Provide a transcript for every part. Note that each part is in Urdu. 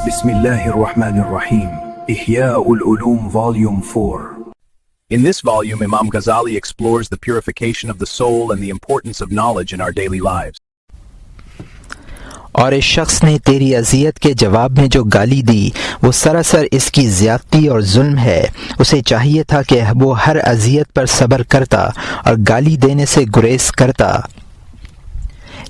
Bismillahir Rahmanir Rahim. Ihya'ul Ulum Volume 4. In this volume, Imam Ghazali explores the purification of the soul and the importance of knowledge in our daily lives. اور اس شخص نے تیری اذیت کے جواب میں جو گالی دی وہ سراسر اس کی زیادتی اور ظلم ہے. اسے چاہیے تھا کہ وہ ہر اذیت پر صبر کرتا اور گالی دینے سے گریز کرتا،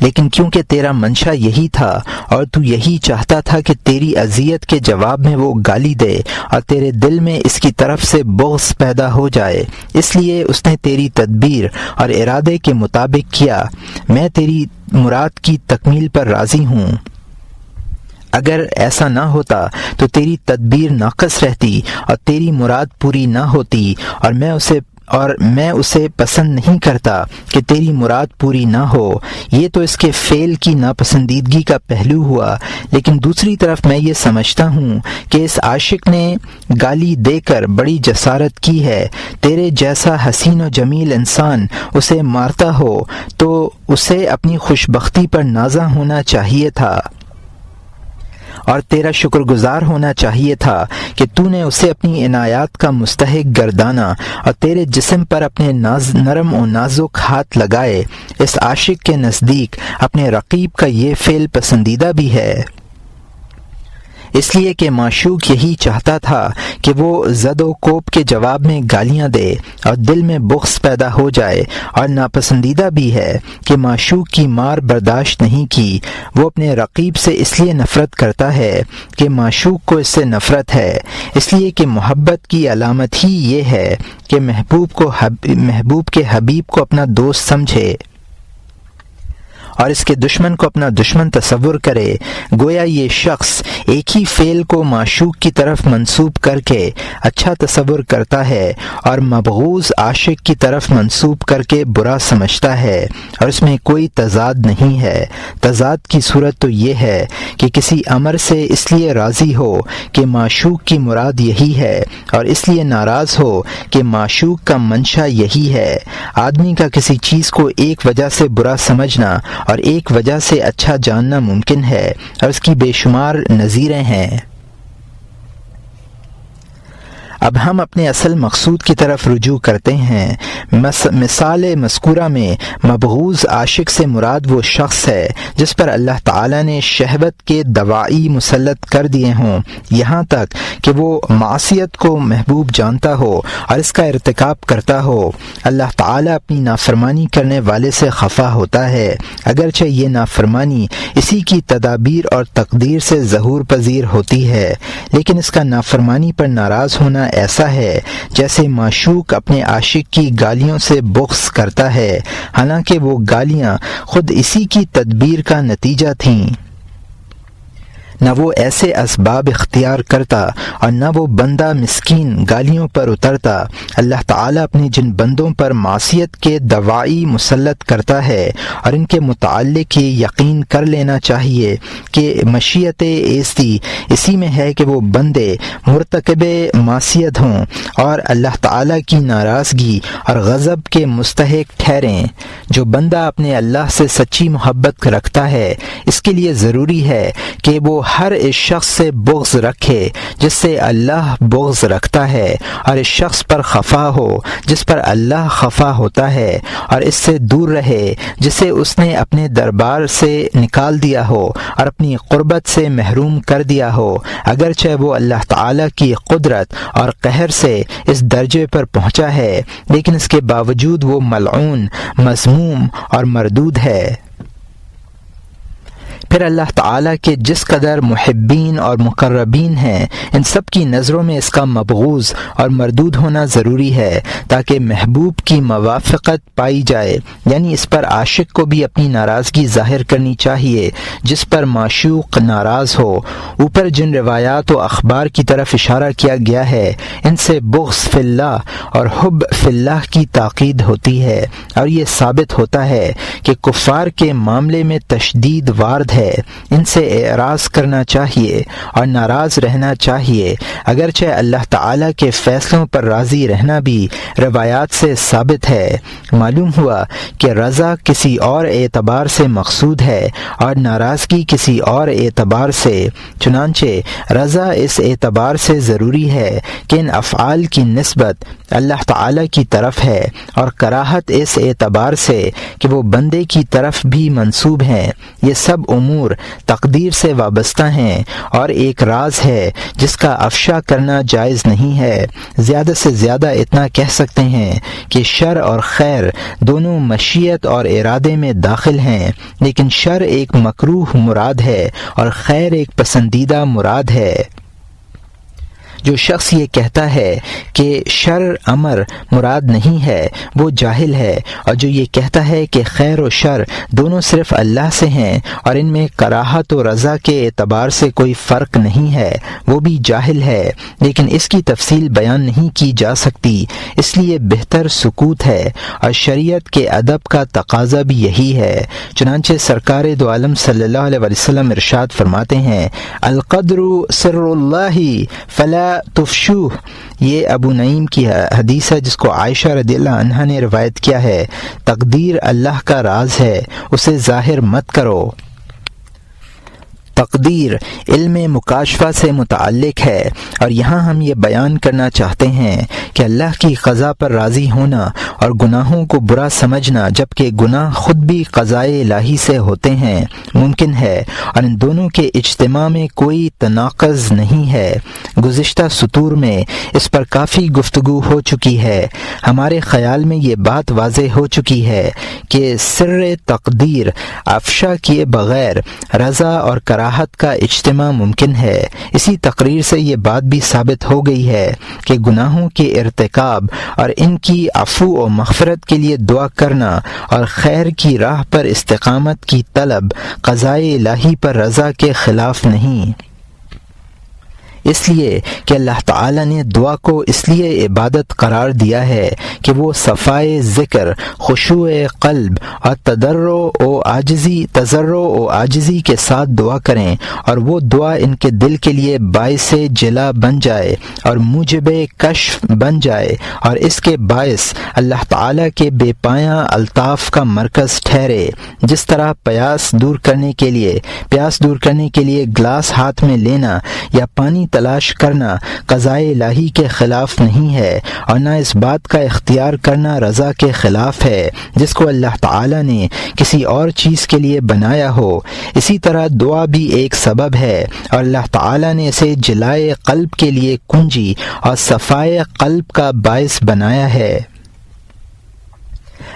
لیکن کیونکہ تیرا منشا یہی تھا اور تو یہی چاہتا تھا کہ تیری اذیت کے جواب میں وہ گالی دے اور تیرے دل میں اس کی طرف سے بغض پیدا ہو جائے، اس لیے اس نے تیری تدبیر اور ارادے کے مطابق کیا. میں تیری مراد کی تکمیل پر راضی ہوں. اگر ایسا نہ ہوتا تو تیری تدبیر ناقص رہتی اور تیری مراد پوری نہ ہوتی، اور میں اسے پسند نہیں کرتا کہ تیری مراد پوری نہ ہو. یہ تو اس کے فعل کی ناپسندیدگی کا پہلو ہوا، لیکن دوسری طرف میں یہ سمجھتا ہوں کہ اس عاشق نے گالی دے کر بڑی جسارت کی ہے. تیرے جیسا حسین و جمیل انسان اسے مارتا ہو تو اسے اپنی خوشبختی پر نازا ہونا چاہیے تھا اور تیرا شکر گزار ہونا چاہیے تھا کہ تو نے اسے اپنی عنایات کا مستحق گردانا اور تیرے جسم پر اپنے نرم و نازک ہاتھ لگائے. اس عاشق کے نزدیک اپنے رقیب کا یہ فعل پسندیدہ بھی ہے، اس لیے کہ معشوق یہی چاہتا تھا کہ وہ زد و کوب کے جواب میں گالیاں دے اور دل میں بغض پیدا ہو جائے، اور ناپسندیدہ بھی ہے کہ معشوق کی مار برداشت نہیں کی. وہ اپنے رقیب سے اس لیے نفرت کرتا ہے کہ معشوق کو اس سے نفرت ہے، اس لیے کہ محبت کی علامت ہی یہ ہے کہ محبوب کے حبیب کو اپنا دوست سمجھے اور اس کے دشمن کو اپنا دشمن تصور کرے. گویا یہ شخص ایک ہی فعل کو معشوق کی طرف منسوب کر کے اچھا تصور کرتا ہے اور مبغوض عاشق کی طرف منسوب کر کے برا سمجھتا ہے، اور اس میں کوئی تضاد نہیں ہے. تضاد کی صورت تو یہ ہے کہ کسی امر سے اس لیے راضی ہو کہ معشوق کی مراد یہی ہے، اور اس لیے ناراض ہو کہ معشوق کا منشا یہی ہے. آدمی کا کسی چیز کو ایک وجہ سے برا سمجھنا اور ایک وجہ سے اچھا جاننا ممکن ہے، اور اس کی بے شمار نظیریں ہیں. اب ہم اپنے اصل مقصود کی طرف رجوع کرتے ہیں. مثال مذکورہ میں مبغوض عاشق سے مراد وہ شخص ہے جس پر اللہ تعالیٰ نے شہوت کے دواعی مسلط کر دیے ہوں، یہاں تک کہ وہ معصیت کو محبوب جانتا ہو اور اس کا ارتکاب کرتا ہو. اللہ تعالیٰ اپنی نافرمانی کرنے والے سے خفا ہوتا ہے، اگرچہ یہ نافرمانی اسی کی تدابیر اور تقدیر سے ظہور پذیر ہوتی ہے، لیکن اس کا نافرمانی پر ناراض ہونا ایسا ہے جیسے معشوق اپنے عاشق کی گالیوں سے بغض کرتا ہے، حالانکہ وہ گالیاں خود اسی کی تدبیر کا نتیجہ تھیں. نہ وہ ایسے اسباب اختیار کرتا اور نہ وہ بندہ مسکین گالیوں پر اترتا. اللہ تعالیٰ اپنے جن بندوں پر معصیت کے دواعی مسلط کرتا ہے اور ان کے متعلق یہ یقین کر لینا چاہیے کہ مشیت ایستی اسی میں ہے کہ وہ بندے مرتکب معصیت ہوں اور اللہ تعالیٰ کی ناراضگی اور غضب کے مستحق ٹھہریں. جو بندہ اپنے اللہ سے سچی محبت رکھتا ہے اس کے لیے ضروری ہے کہ وہ ہر اس شخص سے بغض رکھے جس سے اللہ بغض رکھتا ہے، اور اس شخص پر خفا ہو جس پر اللہ خفا ہوتا ہے، اور اس سے دور رہے جسے اس نے اپنے دربار سے نکال دیا ہو اور اپنی قربت سے محروم کر دیا ہو، اگرچہ وہ اللہ تعالیٰ کی قدرت اور قہر سے اس درجے پر پہنچا ہے، لیکن اس کے باوجود وہ ملعون، مذموم اور مردود ہے. پھر اللہ تعالیٰ کے جس قدر محبین اور مقربین ہیں ان سب کی نظروں میں اس کا مبغوض اور مردود ہونا ضروری ہے تاکہ محبوب کی موافقت پائی جائے، یعنی اس پر عاشق کو بھی اپنی ناراضگی ظاہر کرنی چاہیے جس پر معشوق ناراض ہو. اوپر جن روایات و اخبار کی طرف اشارہ کیا گیا ہے ان سے بغض فی اللہ اور حب فی اللہ کی تاکید ہوتی ہے، اور یہ ثابت ہوتا ہے کہ کفار کے معاملے میں تشدید وارد ہے ہے، ان سے اعراض کرنا چاہیے اور ناراض رہنا چاہیے، اگرچہ اللہ تعالیٰ کے فیصلوں پر راضی رہنا بھی روایات سے ثابت ہے۔ معلوم ہوا کہ رضا کسی اور اعتبار سے مقصود ہے اور ناراضگی کسی اور اعتبار سے، چنانچہ رضا اس اعتبار سے ضروری ہے کہ ان افعال کی نسبت اللہ تعالیٰ کی طرف ہے، اور کراہت اس اعتبار سے کہ وہ بندے کی طرف بھی منسوب ہیں۔ یہ سب امور تقدیر سے وابستہ ہیں اور ایک راز ہے جس کا افشا کرنا جائز نہیں ہے۔ زیادہ سے زیادہ اتنا کہہ سکتے ہیں کہ شر اور خیر دونوں مشیت اور ارادے میں داخل ہیں، لیکن شر ایک مکروہ مراد ہے اور خیر ایک پسندیدہ مراد ہے۔ جو شخص یہ کہتا ہے کہ شر امر مراد نہیں ہے وہ جاہل ہے، اور جو یہ کہتا ہے کہ خیر و شر دونوں صرف اللہ سے ہیں اور ان میں کراہت و رضا کے اعتبار سے کوئی فرق نہیں ہے وہ بھی جاہل ہے، لیکن اس کی تفصیل بیان نہیں کی جا سکتی، اس لیے بہتر سکوت ہے، اور شریعت کے ادب کا تقاضا بھی یہی ہے۔ چنانچہ سرکار دو عالم صلی اللہ علیہ وسلم ارشاد فرماتے ہیں، القدر سر اللہ فلا تفشوہ۔ یہ ابو نعیم کی حدیث ہے جس کو عائشہ رضی اللہ عنہا نے روایت کیا ہے۔ تقدیر اللہ کا راز ہے، اسے ظاہر مت کرو۔ تقدیر علم مکاشفہ سے متعلق ہے، اور یہاں ہم یہ بیان کرنا چاہتے ہیں کہ اللہ کی قضا پر راضی ہونا اور گناہوں کو برا سمجھنا، جبکہ گناہ خود بھی قضائے الہی سے ہوتے ہیں، ممکن ہے، اور ان دونوں کے اجتماع میں کوئی تناقض نہیں ہے۔ گزشتہ سطور میں اس پر کافی گفتگو ہو چکی ہے۔ ہمارے خیال میں یہ بات واضح ہو چکی ہے کہ سر تقدیر افشا کیے بغیر رضا اور کراہت کا اجتماع ممکن ہے۔ اسی تقریر سے یہ بات بھی ثابت ہو گئی ہے کہ گناہوں کے ارتکاب اور ان کی عفو و مغفرت کے لیے دعا کرنا اور خیر کی راہ پر استقامت کی طلب قضائے الہی پر رضا کے خلاف نہیں، اس لیے کہ اللہ تعالیٰ نے دعا کو اس لیے عبادت قرار دیا ہے کہ وہ صفائے ذکر، خشوع قلب اور تضرع و عاجزی کے ساتھ دعا کریں، اور وہ دعا ان کے دل کے لیے باعث جلا بن جائے اور موجب کشف بن جائے، اور اس کے باعث اللہ تعالیٰ کے بے پایاں الطاف کا مرکز ٹھہرے۔ جس طرح پیاس دور کرنے کے لیے گلاس ہاتھ میں لینا یا پانی تلاش کرنا قضائے الہی کے خلاف نہیں ہے، اور نہ اس بات کا اختیار کرنا رضا کے خلاف ہے جس کو اللہ تعالیٰ نے کسی اور چیز کے لیے بنایا ہو۔ اسی طرح دعا بھی ایک سبب ہے، اور اللہ تعالیٰ نے اسے جلائے قلب کے لیے کنجی اور صفائے قلب کا باعث بنایا ہے۔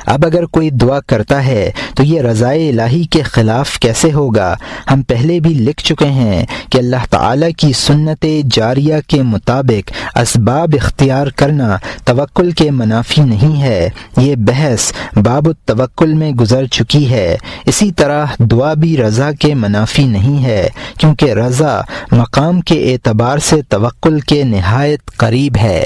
اب اگر کوئی دعا کرتا ہے تو یہ رضائے الہی کے خلاف کیسے ہوگا؟ ہم پہلے بھی لکھ چکے ہیں کہ اللہ تعالیٰ کی سنت جاریہ کے مطابق اسباب اختیار کرنا توکل کے منافی نہیں ہے۔ یہ بحث باب التوکل میں گزر چکی ہے۔ اسی طرح دعا بھی رضا کے منافی نہیں ہے، کیونکہ رضا مقام کے اعتبار سے توکل کے نہایت قریب ہے۔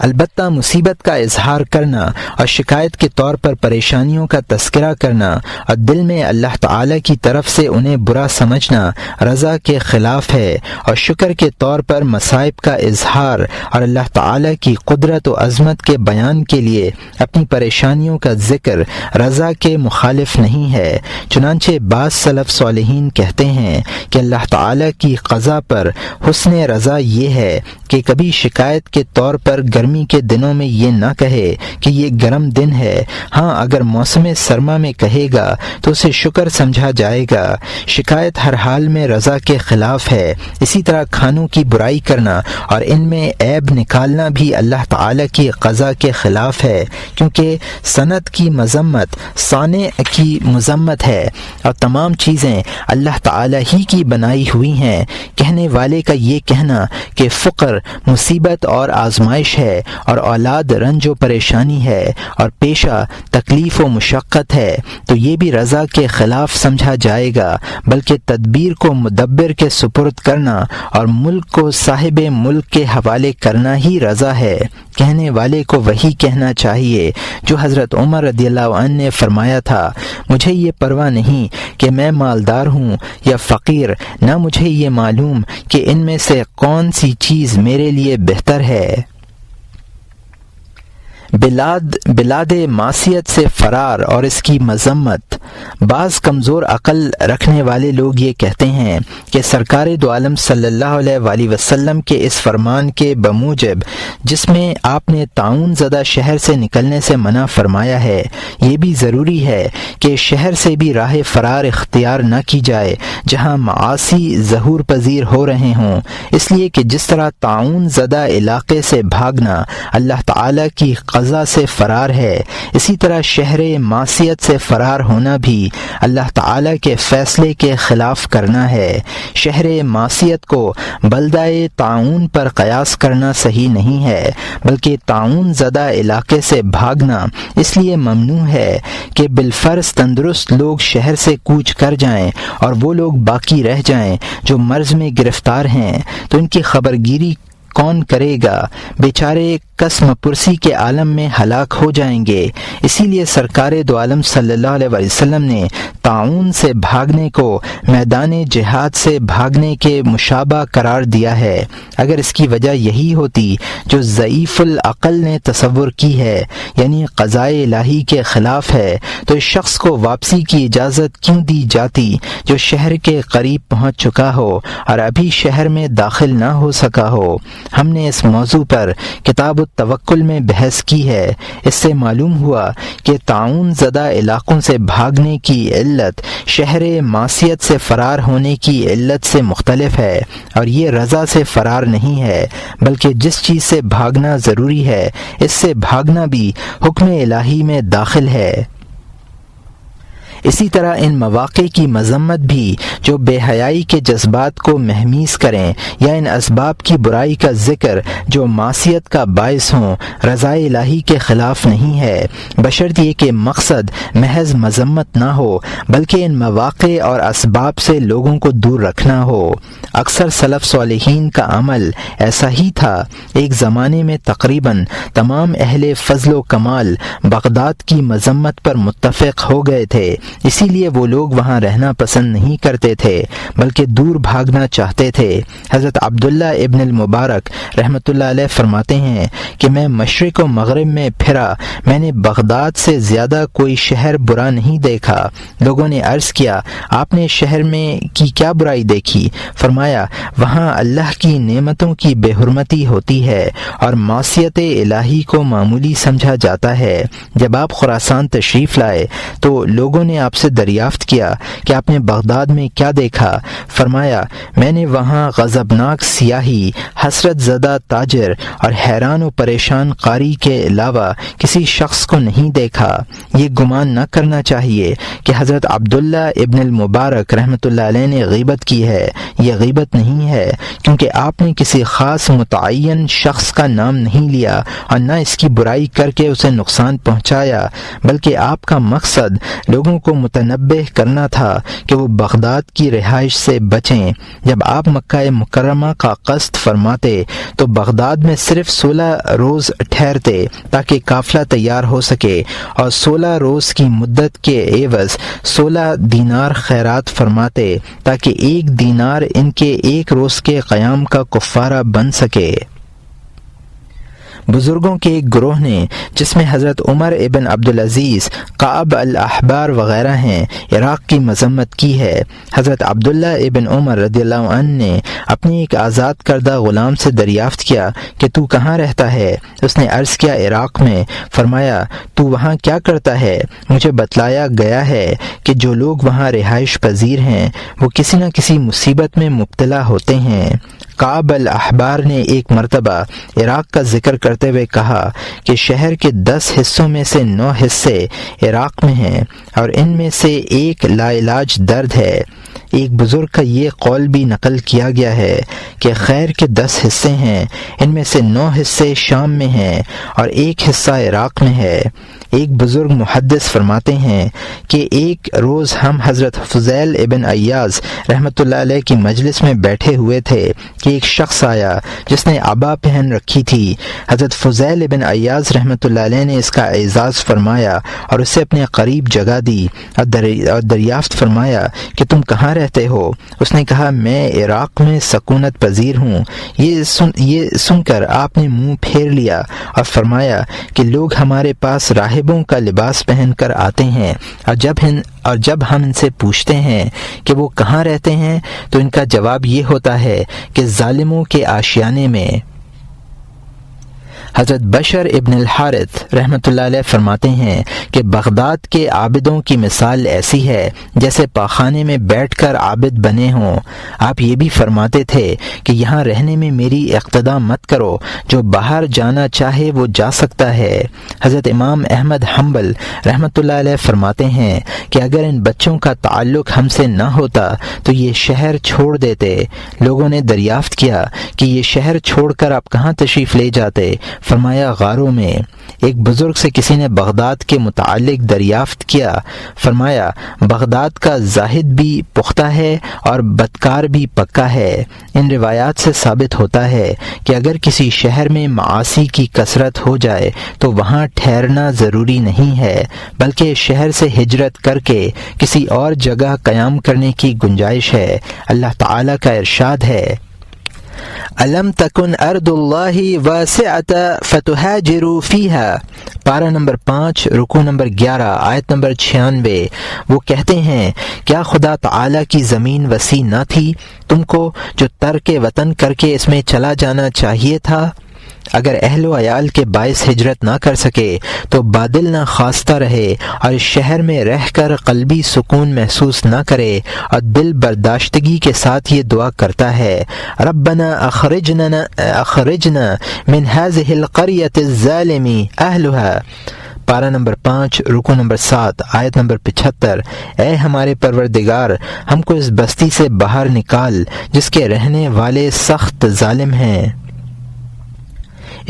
البتہ مصیبت کا اظہار کرنا اور شکایت کے طور پر پریشانیوں کا تذکرہ کرنا اور دل میں اللہ تعالیٰ کی طرف سے انہیں برا سمجھنا رضا کے خلاف ہے، اور شکر کے طور پر مصائب کا اظہار اور اللہ تعالیٰ کی قدرت و عظمت کے بیان کے لیے اپنی پریشانیوں کا ذکر رضا کے مخالف نہیں ہے۔ چنانچہ بعض سلف صالحین کہتے ہیں کہ اللہ تعالیٰ کی قضا پر حسن رضا یہ ہے کہ کبھی شکایت کے طور پر گرمی کے دنوں میں یہ نہ کہے کہ یہ گرم دن ہے، ہاں اگر موسم سرما میں کہے گا تو اسے شکر سمجھا جائے گا۔ شکایت ہر حال میں رضا کے خلاف ہے۔ اسی طرح کھانوں کی برائی کرنا اور ان میں عیب نکالنا بھی اللہ تعالی کی قضا کے خلاف ہے، کیونکہ صنعت کی مذمت صانع کی مذمت ہے، اور تمام چیزیں اللہ تعالی ہی کی بنائی ہوئی ہیں۔ کہنے والے کا یہ کہنا کہ فقر مصیبت اور آزمائش ہے اور اولاد رنج و پریشانی ہے اور پیشہ تکلیف و مشقت ہے تو یہ بھی رضا کے خلاف سمجھا جائے گا، بلکہ تدبیر کو مدبر کے سپرد کرنا اور ملک کو صاحب ملک کے حوالے کرنا ہی رضا ہے۔ کہنے والے کو وہی کہنا چاہیے جو حضرت عمر رضی اللہ عنہ نے فرمایا تھا، مجھے یہ پرواہ نہیں کہ میں مالدار ہوں یا فقیر، نہ مجھے یہ معلوم کہ ان میں سے کون سی چیز میرے لیے بہتر ہے۔ بلاد معصیت سے فرار اور اس کی مذمت۔ بعض کمزور عقل رکھنے والے لوگ یہ کہتے ہیں کہ سرکار دو عالم صلی اللہ علیہ وآلہ وسلم کے اس فرمان کے بموجب جس میں آپ نے طاعون زدہ شہر سے نکلنے سے منع فرمایا ہے، یہ بھی ضروری ہے کہ شہر سے بھی راہ فرار اختیار نہ کی جائے جہاں معاصی ظہور پذیر ہو رہے ہوں، اس لیے کہ جس طرح طاعون زدہ علاقے سے بھاگنا اللہ تعالی کی قضا سے فرار ہے، اسی طرح شہر معصیت سے فرار ہونا بھی اللہ تعالی کے فیصلے کے خلاف کرنا ہے۔ شہر معصیت کو بلدہ طاعون پر قیاس کرنا صحیح نہیں ہے، بلکہ طاعون زدہ علاقے سے بھاگنا اس لیے ممنوع ہے کہ بالفرض تندرست لوگ شہر سے کوچ کر جائیں اور وہ لوگ باقی رہ جائیں جو مرض میں گرفتار ہیں، تو ان کی خبرگیری کون کرے گا؟ بیچارے قسم پرسی کے عالم میں ہلاک ہو جائیں گے۔ اسی لیے سرکار دو عالم صلی اللہ علیہ وسلم نے طاعون سے بھاگنے کو میدان جہاد سے بھاگنے کے مشابہ قرار دیا ہے۔ اگر اس کی وجہ یہی ہوتی جو ضعیف العقل نے تصور کی ہے، یعنی قضائے الہی کے خلاف ہے، تو اس شخص کو واپسی کی اجازت کیوں دی جاتی جو شہر کے قریب پہنچ چکا ہو اور ابھی شہر میں داخل نہ ہو سکا ہو؟ ہم نے اس موضوع پر کتاب التوکل میں بحث کی ہے۔ اس سے معلوم ہوا کہ طاعون زدہ علاقوں سے بھاگنے کی علت شہر معصیت سے فرار ہونے کی علت سے مختلف ہے، اور یہ رضا سے فرار نہیں ہے، بلکہ جس چیز سے بھاگنا ضروری ہے اس سے بھاگنا بھی حکم الہی میں داخل ہے۔ اسی طرح ان مواقع کی مذمت بھی جو بے حیائی کے جذبات کو مہمیز کریں یا ان اسباب کی برائی کا ذکر جو معصیت کا باعث ہوں، رضا الہی کے خلاف نہیں ہے، بشرط یہ کہ مقصد محض مذمت نہ ہو بلکہ ان مواقع اور اسباب سے لوگوں کو دور رکھنا ہو۔ اکثر سلف صالحین کا عمل ایسا ہی تھا۔ ایک زمانے میں تقریباً تمام اہل فضل و کمال بغداد کی مذمت پر متفق ہو گئے تھے، اسی لیے وہ لوگ وہاں رہنا پسند نہیں کرتے تھے بلکہ دور بھاگنا چاہتے تھے۔ حضرت عبداللہ ابن المبارک رحمۃ اللہ علیہ فرماتے ہیں کہ میں مشرق و مغرب میں پھرا، میں نے بغداد سے زیادہ کوئی شہر برا نہیں دیکھا۔ لوگوں نے عرض کیا، آپ نے شہر میں کی کیا برائی دیکھی؟ فرمایا، وہاں اللہ کی نعمتوں کی بے حرمتی ہوتی ہے اور معصیت الہی کو معمولی سمجھا جاتا ہے۔ جب آپ خراسان تشریف لائے تو لوگوں نے آپ سے دریافت کیا کہ آپ نے بغداد میں کیا دیکھا؟ فرمایا، میں نے وہاں غضبناک سیاہی، حسرت زدہ تاجر اور حیران و پریشان قاری کے علاوہ کسی شخص کو نہیں دیکھا۔ یہ گمان نہ کرنا چاہیے کہ حضرت عبداللہ ابن المبارک رحمۃ اللہ علیہ نے غیبت کی ہے، یہ غیبت نہیں ہے، کیونکہ آپ نے کسی خاص متعین شخص کا نام نہیں لیا اور نہ اس کی برائی کر کے اسے نقصان پہنچایا، بلکہ آپ کا مقصد لوگوں کو متنبہ کرنا تھا کہ وہ بغداد کی رہائش سے بچیں۔ جب آپ مکہ مکرمہ کا قصد فرماتے تو بغداد میں صرف 16 روز ٹھہرتے تاکہ قافلہ تیار ہو سکے، اور 16 روز کی مدت کے عوض 16 دینار خیرات فرماتے تاکہ 1 دینار ان کے 1 روز کے قیام کا کفارہ بن سکے۔ بزرگوں کے ایک گروہ نے جس میں حضرت عمر ابن عبدالعزیز، کعب الاحبار وغیرہ ہیں، عراق کی مذمت کی ہے۔ حضرت عبداللہ ابن عمر رضی اللہ عنہ نے اپنے ایک آزاد کردہ غلام سے دریافت کیا کہ تو کہاں رہتا ہے؟ اس نے عرض کیا، عراق میں۔ فرمایا، تو وہاں کیا کرتا ہے؟ مجھے بتلایا گیا ہے کہ جو لوگ وہاں رہائش پذیر ہیں وہ کسی نہ کسی مصیبت میں مبتلا ہوتے ہیں۔ کعب الاحبار نے ایک مرتبہ عراق کا ذکر کرتے ہوئے کہا کہ شہر کے 10 حصوں میں سے 9 حصے عراق میں ہیں اور ان میں سے ایک لا علاج درد ہے۔ ایک بزرگ کا یہ قول بھی نقل کیا گیا ہے کہ خیر کے 10 حصے ہیں، ان میں سے 9 حصے شام میں ہیں اور 1 حصہ عراق میں ہے۔ ایک بزرگ محدث فرماتے ہیں کہ ایک روز ہم حضرت فضیل ابن ایاز رحمۃ اللہ علیہ کی مجلس میں بیٹھے ہوئے تھے کہ ایک شخص آیا جس نے عبا پہن رکھی تھی۔ حضرت فضیل ابن ایاز رحمۃ اللہ علیہ نے اس کا اعزاز فرمایا اور اسے اپنے قریب جگہ دی اور دریافت فرمایا کہ تم کہاں رہتے ہو؟ اس نے کہا میں عراق میں سکونت پذیر ہوں۔ یہ سن کر آپ نے منہ پھیر لیا اور فرمایا کہ لوگ ہمارے پاس راہبوں کا لباس پہن کر آتے ہیں اور جب ہم ان سے پوچھتے ہیں کہ وہ کہاں رہتے ہیں تو ان کا جواب یہ ہوتا ہے کہ ظالموں کے آشیانے میں۔ حضرت بشر ابن الحارث رحمۃ اللہ علیہ فرماتے ہیں کہ بغداد کے عابدوں کی مثال ایسی ہے جیسے پاخانے میں بیٹھ کر عابد بنے ہوں۔ آپ یہ بھی فرماتے تھے کہ یہاں رہنے میں میری اقتدا مت کرو، جو باہر جانا چاہے وہ جا سکتا ہے۔ حضرت امام احمد حنبل رحمۃ اللہ علیہ فرماتے ہیں کہ اگر ان بچوں کا تعلق ہم سے نہ ہوتا تو یہ شہر چھوڑ دیتے۔ لوگوں نے دریافت کیا کہ یہ شہر چھوڑ کر آپ کہاں تشریف لے جاتے؟ فرمایا غاروں میں۔ ایک بزرگ سے کسی نے بغداد کے متعلق دریافت کیا، فرمایا بغداد کا زاہد بھی پختہ ہے اور بدکار بھی پکا ہے۔ ان روایات سے ثابت ہوتا ہے کہ اگر کسی شہر میں معاصی کی کثرت ہو جائے تو وہاں ٹھہرنا ضروری نہیں ہے، بلکہ شہر سے ہجرت کر کے کسی اور جگہ قیام کرنے کی گنجائش ہے۔ اللہ تعالیٰ کا ارشاد ہے الم تکن ارض اللہ واسعۃ فتہاجروا فیہا، پارہ نمبر 5 رکوع نمبر 11 آیت نمبر 96۔ وہ کہتے ہیں کیا خدا تعالی کی زمین وسیع نہ تھی تم کو جو ترک وطن کر کے اس میں چلا جانا چاہیے تھا؟ اگر اہل و عیال کے باعث ہجرت نہ کر سکے تو بادل نہ خواستہ رہے اور اس شہر میں رہ کر قلبی سکون محسوس نہ کرے اور دل برداشتگی کے ساتھ یہ دعا کرتا ہے ربنا اخرجنا من هذه القرية الظالم اهلها، پارہ نمبر 5 رکوع نمبر 7 آیت نمبر 75۔ اے ہمارے پروردگار ہم کو اس بستی سے باہر نکال جس کے رہنے والے سخت ظالم ہیں۔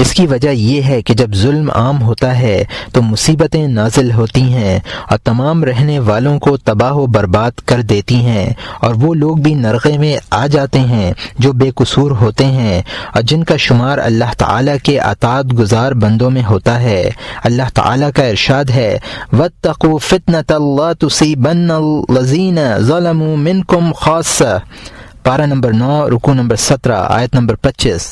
اس کی وجہ یہ ہے کہ جب ظلم عام ہوتا ہے تو مصیبتیں نازل ہوتی ہیں اور تمام رہنے والوں کو تباہ و برباد کر دیتی ہیں، اور وہ لوگ بھی نرغے میں آ جاتے ہیں جو بے قصور ہوتے ہیں اور جن کا شمار اللہ تعالیٰ کے اطاعت گزار بندوں میں ہوتا ہے۔ اللہ تعالیٰ کا ارشاد ہے واتقوا فتنة لا تصیبن الذین ظلموا منکم خاصہ، پارہ نمبر 9 رکوع نمبر 17 آیت نمبر 25۔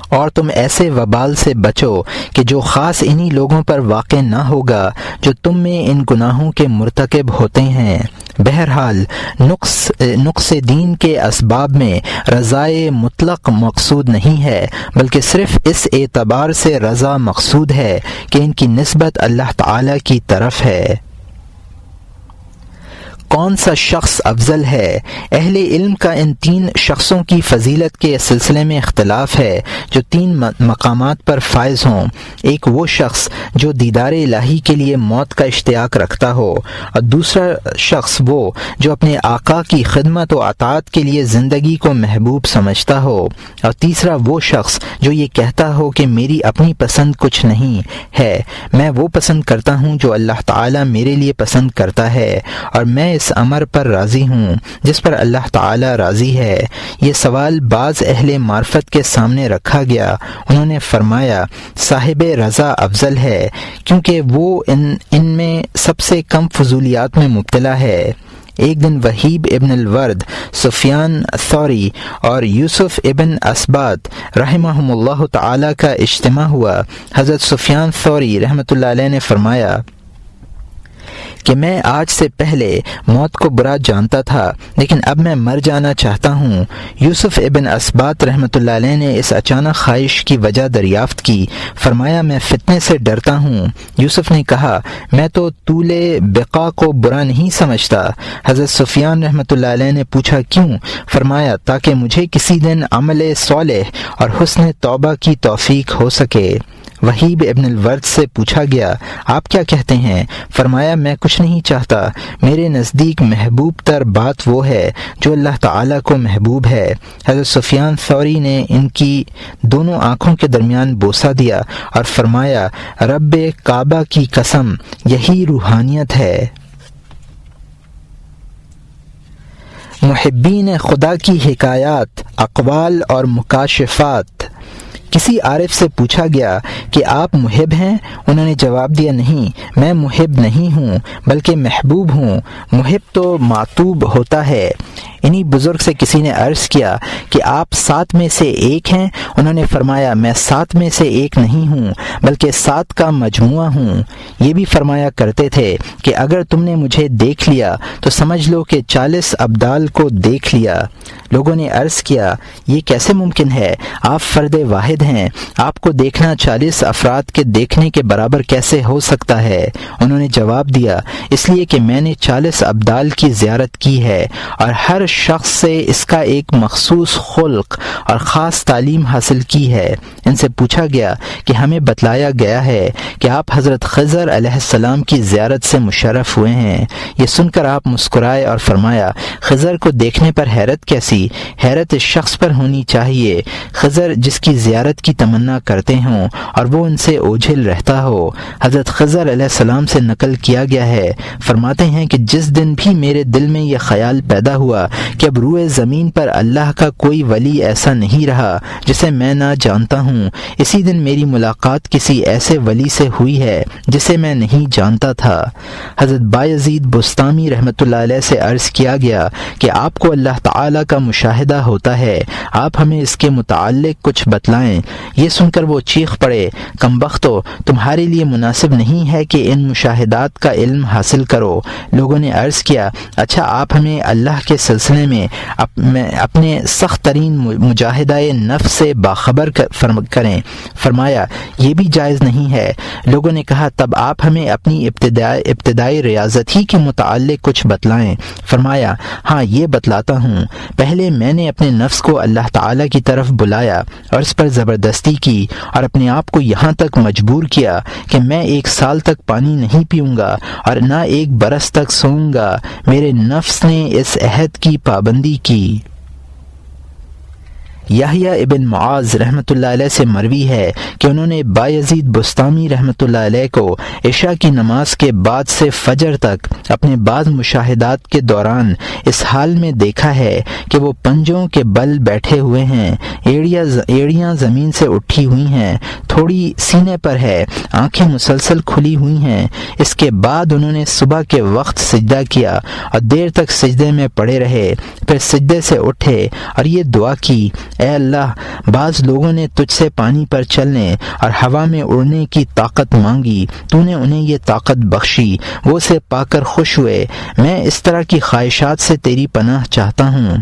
اور تم ایسے وبال سے بچو کہ جو خاص انہی لوگوں پر واقع نہ ہوگا جو تم میں ان گناہوں کے مرتکب ہوتے ہیں۔ بہرحال نقص دین کے اسباب میں رضائے مطلق مقصود نہیں ہے، بلکہ صرف اس اعتبار سے رضا مقصود ہے کہ ان کی نسبت اللہ تعالی کی طرف ہے۔ کون سا شخص افضل ہے؟ اہل علم کا ان 3 شخصوں کی فضیلت کے سلسلے میں اختلاف ہے جو 3 مقامات پر فائز ہوں۔ ایک وہ شخص جو دیدار الہی کے لیے موت کا اشتیاق رکھتا ہو، اور دوسرا شخص وہ جو اپنے آقا کی خدمت و اطاعت کے لیے زندگی کو محبوب سمجھتا ہو، اور تیسرا وہ شخص جو یہ کہتا ہو کہ میری اپنی پسند کچھ نہیں ہے، میں وہ پسند کرتا ہوں جو اللہ تعالیٰ میرے لیے پسند کرتا ہے، اور میں اس امر پر راضی ہوں جس پر اللہ تعالی راضی ہے۔ یہ سوال بعض اہل معرفت کے سامنے رکھا گیا، انہوں نے فرمایا صاحب رضا افضل ہے کیونکہ وہ ان میں سب سے کم فضولیات میں مبتلا ہے۔ ایک دن وہیب ابن الورد، سفیان ثوری اور یوسف ابن اسبات رحمہم اللہ تعالی کا اجتماع ہوا۔ حضرت سفیان ثوری رحمۃ اللہ علیہ نے فرمایا کہ میں آج سے پہلے موت کو برا جانتا تھا لیکن اب میں مر جانا چاہتا ہوں۔ یوسف ابن اسبات رحمۃ اللہ علیہ نے اس اچانک خواہش کی وجہ دریافت کی، فرمایا میں فتنے سے ڈرتا ہوں۔ یوسف نے کہا میں تو طول بقا کو برا نہیں سمجھتا۔ حضرت سفیان رحمۃ اللہ علیہ نے پوچھا کیوں؟ فرمایا تاکہ مجھے کسی دن عمل صالح اور حسن توبہ کی توفیق ہو سکے۔ وہیب ابن الورد سے پوچھا گیا آپ کیا کہتے ہیں؟ فرمایا میں کچھ کچھ نہیں چاہتا۔ میرے نزدیک محبوب تر بات وہ ہے جو اللہ تعالیٰ کو محبوب ہے۔ حضرت سفیان ثوری نے ان کی دونوں آنکھوں کے درمیان بوسہ دیا اور فرمایا، رب کعبہ کی قسم، یہی روحانیت ہے۔ محبین خدا کی حکایات، اقوال اور مکاشفات۔ کسی عارف سے پوچھا گیا کہ آپ محب ہیں؟ انہوں نے جواب دیا، نہیں، میں محب نہیں ہوں بلکہ محبوب ہوں۔ محب تو معتوب ہوتا ہے۔ انہی بزرگ سے کسی نے عرض کیا کہ آپ 7 میں سے ایک ہیں؟ انہوں نے فرمایا، میں 7 میں سے ایک نہیں ہوں بلکہ 7 کا مجموعہ ہوں۔ یہ بھی فرمایا کرتے تھے کہ اگر تم نے مجھے دیکھ لیا تو سمجھ لو کہ 40 ابدال کو دیکھ لیا۔ لوگوں نے عرض کیا، یہ کیسے ممکن ہے؟ آپ فرد واحد ہیں، آپ کو دیکھنا 40 افراد کے دیکھنے کے برابر کیسے ہو سکتا ہے؟ انہوں نے جواب دیا، اس لیے کہ میں نے 40 ابدال کی زیارت کی ہے اور ہر شخص سے اس کا ایک مخصوص خلق اور خاص تعلیم حاصل کی ہے۔ ان سے پوچھا گیا کہ ہمیں بتلایا گیا ہے کہ آپ حضرت خضر علیہ السلام کی زیارت سے مشرف ہوئے ہیں۔ یہ سن کر آپ مسکرائے اور فرمایا، خضر کو دیکھنے پر حیرت کیسی؟ حیرت اس شخص پر ہونی چاہیے خضر جس کی زیارت کی تمنا کرتے ہوں اور وہ ان سے اوجھل رہتا ہو۔ حضرت خضر علیہ السلام سے نقل کیا گیا ہے، فرماتے ہیں کہ جس دن بھی میرے دل میں یہ خیال پیدا ہوا کہ اب روئے زمین پر اللہ کا کوئی ولی ایسا نہیں رہا جسے میں نہ جانتا ہوں، اسی دن میری ملاقات کسی ایسے ولی سے ہوئی ہے جسے میں نہیں جانتا تھا۔ حضرت بایزید بستامی رحمۃ اللہ علیہ سے عرض کیا گیا کہ آپ کو اللہ تعالیٰ کا مشاہدہ ہوتا ہے، آپ ہمیں اس کے متعلق کچھ بتلائیں۔ یہ سن کر وہ چیخ پڑے، کمبختو، تمہارے لیے مناسب نہیں ہے کہ ان مشاہدات کا علم حاصل کرو۔ لوگوں نے عرض کیا، اچھا آپ ہمیں اللہ کے سلسلے میں اپنے سخت ترین مجاہدہ نفس سے باخبر کریں۔ فرمایا، یہ بھی جائز نہیں ہے۔ لوگوں نے کہا، تب آپ ہمیں اپنی ابتدائی ریاضت ہی کے متعلق کچھ بتلائیں۔ فرمایا، ہاں یہ بتلاتا ہوں۔ پہلے میں نے اپنے نفس کو اللہ تعالیٰ کی طرف بلایا اور اس پر زبردستی کی اور اپنے آپ کو یہاں تک مجبور کیا کہ میں 1 سال تک پانی نہیں پیوں گا اور نہ 1 برس تک سوؤں گا۔ میرے نفس نے اس عہد کی پابندی کی۔ یحییٰ ابن معاذ رحمۃ اللہ علیہ سے مروی ہے کہ انہوں نے بایزید بستامی رحمۃ اللہ علیہ کو عشاء کی نماز کے بعد سے فجر تک اپنے بعض مشاہدات کے دوران اس حال میں دیکھا ہے کہ وہ پنجوں کے بل بیٹھے ہوئے ہیں، ایڑیاں زمین سے اٹھی ہوئی ہیں، تھوڑی سینے پر ہے، آنکھیں مسلسل کھلی ہوئی ہیں۔ اس کے بعد انہوں نے صبح کے وقت سجدہ کیا اور دیر تک سجدے میں پڑے رہے، پھر سجدے سے اٹھے اور یہ دعا کی، اے اللہ، بعض لوگوں نے تجھ سے پانی پر چلنے اور ہوا میں اڑنے کی طاقت مانگی، تو نے انہیں یہ طاقت بخشی، وہ اسے پا کر خوش ہوئے۔ میں اس طرح کی خواہشات سے تیری پناہ چاہتا ہوں۔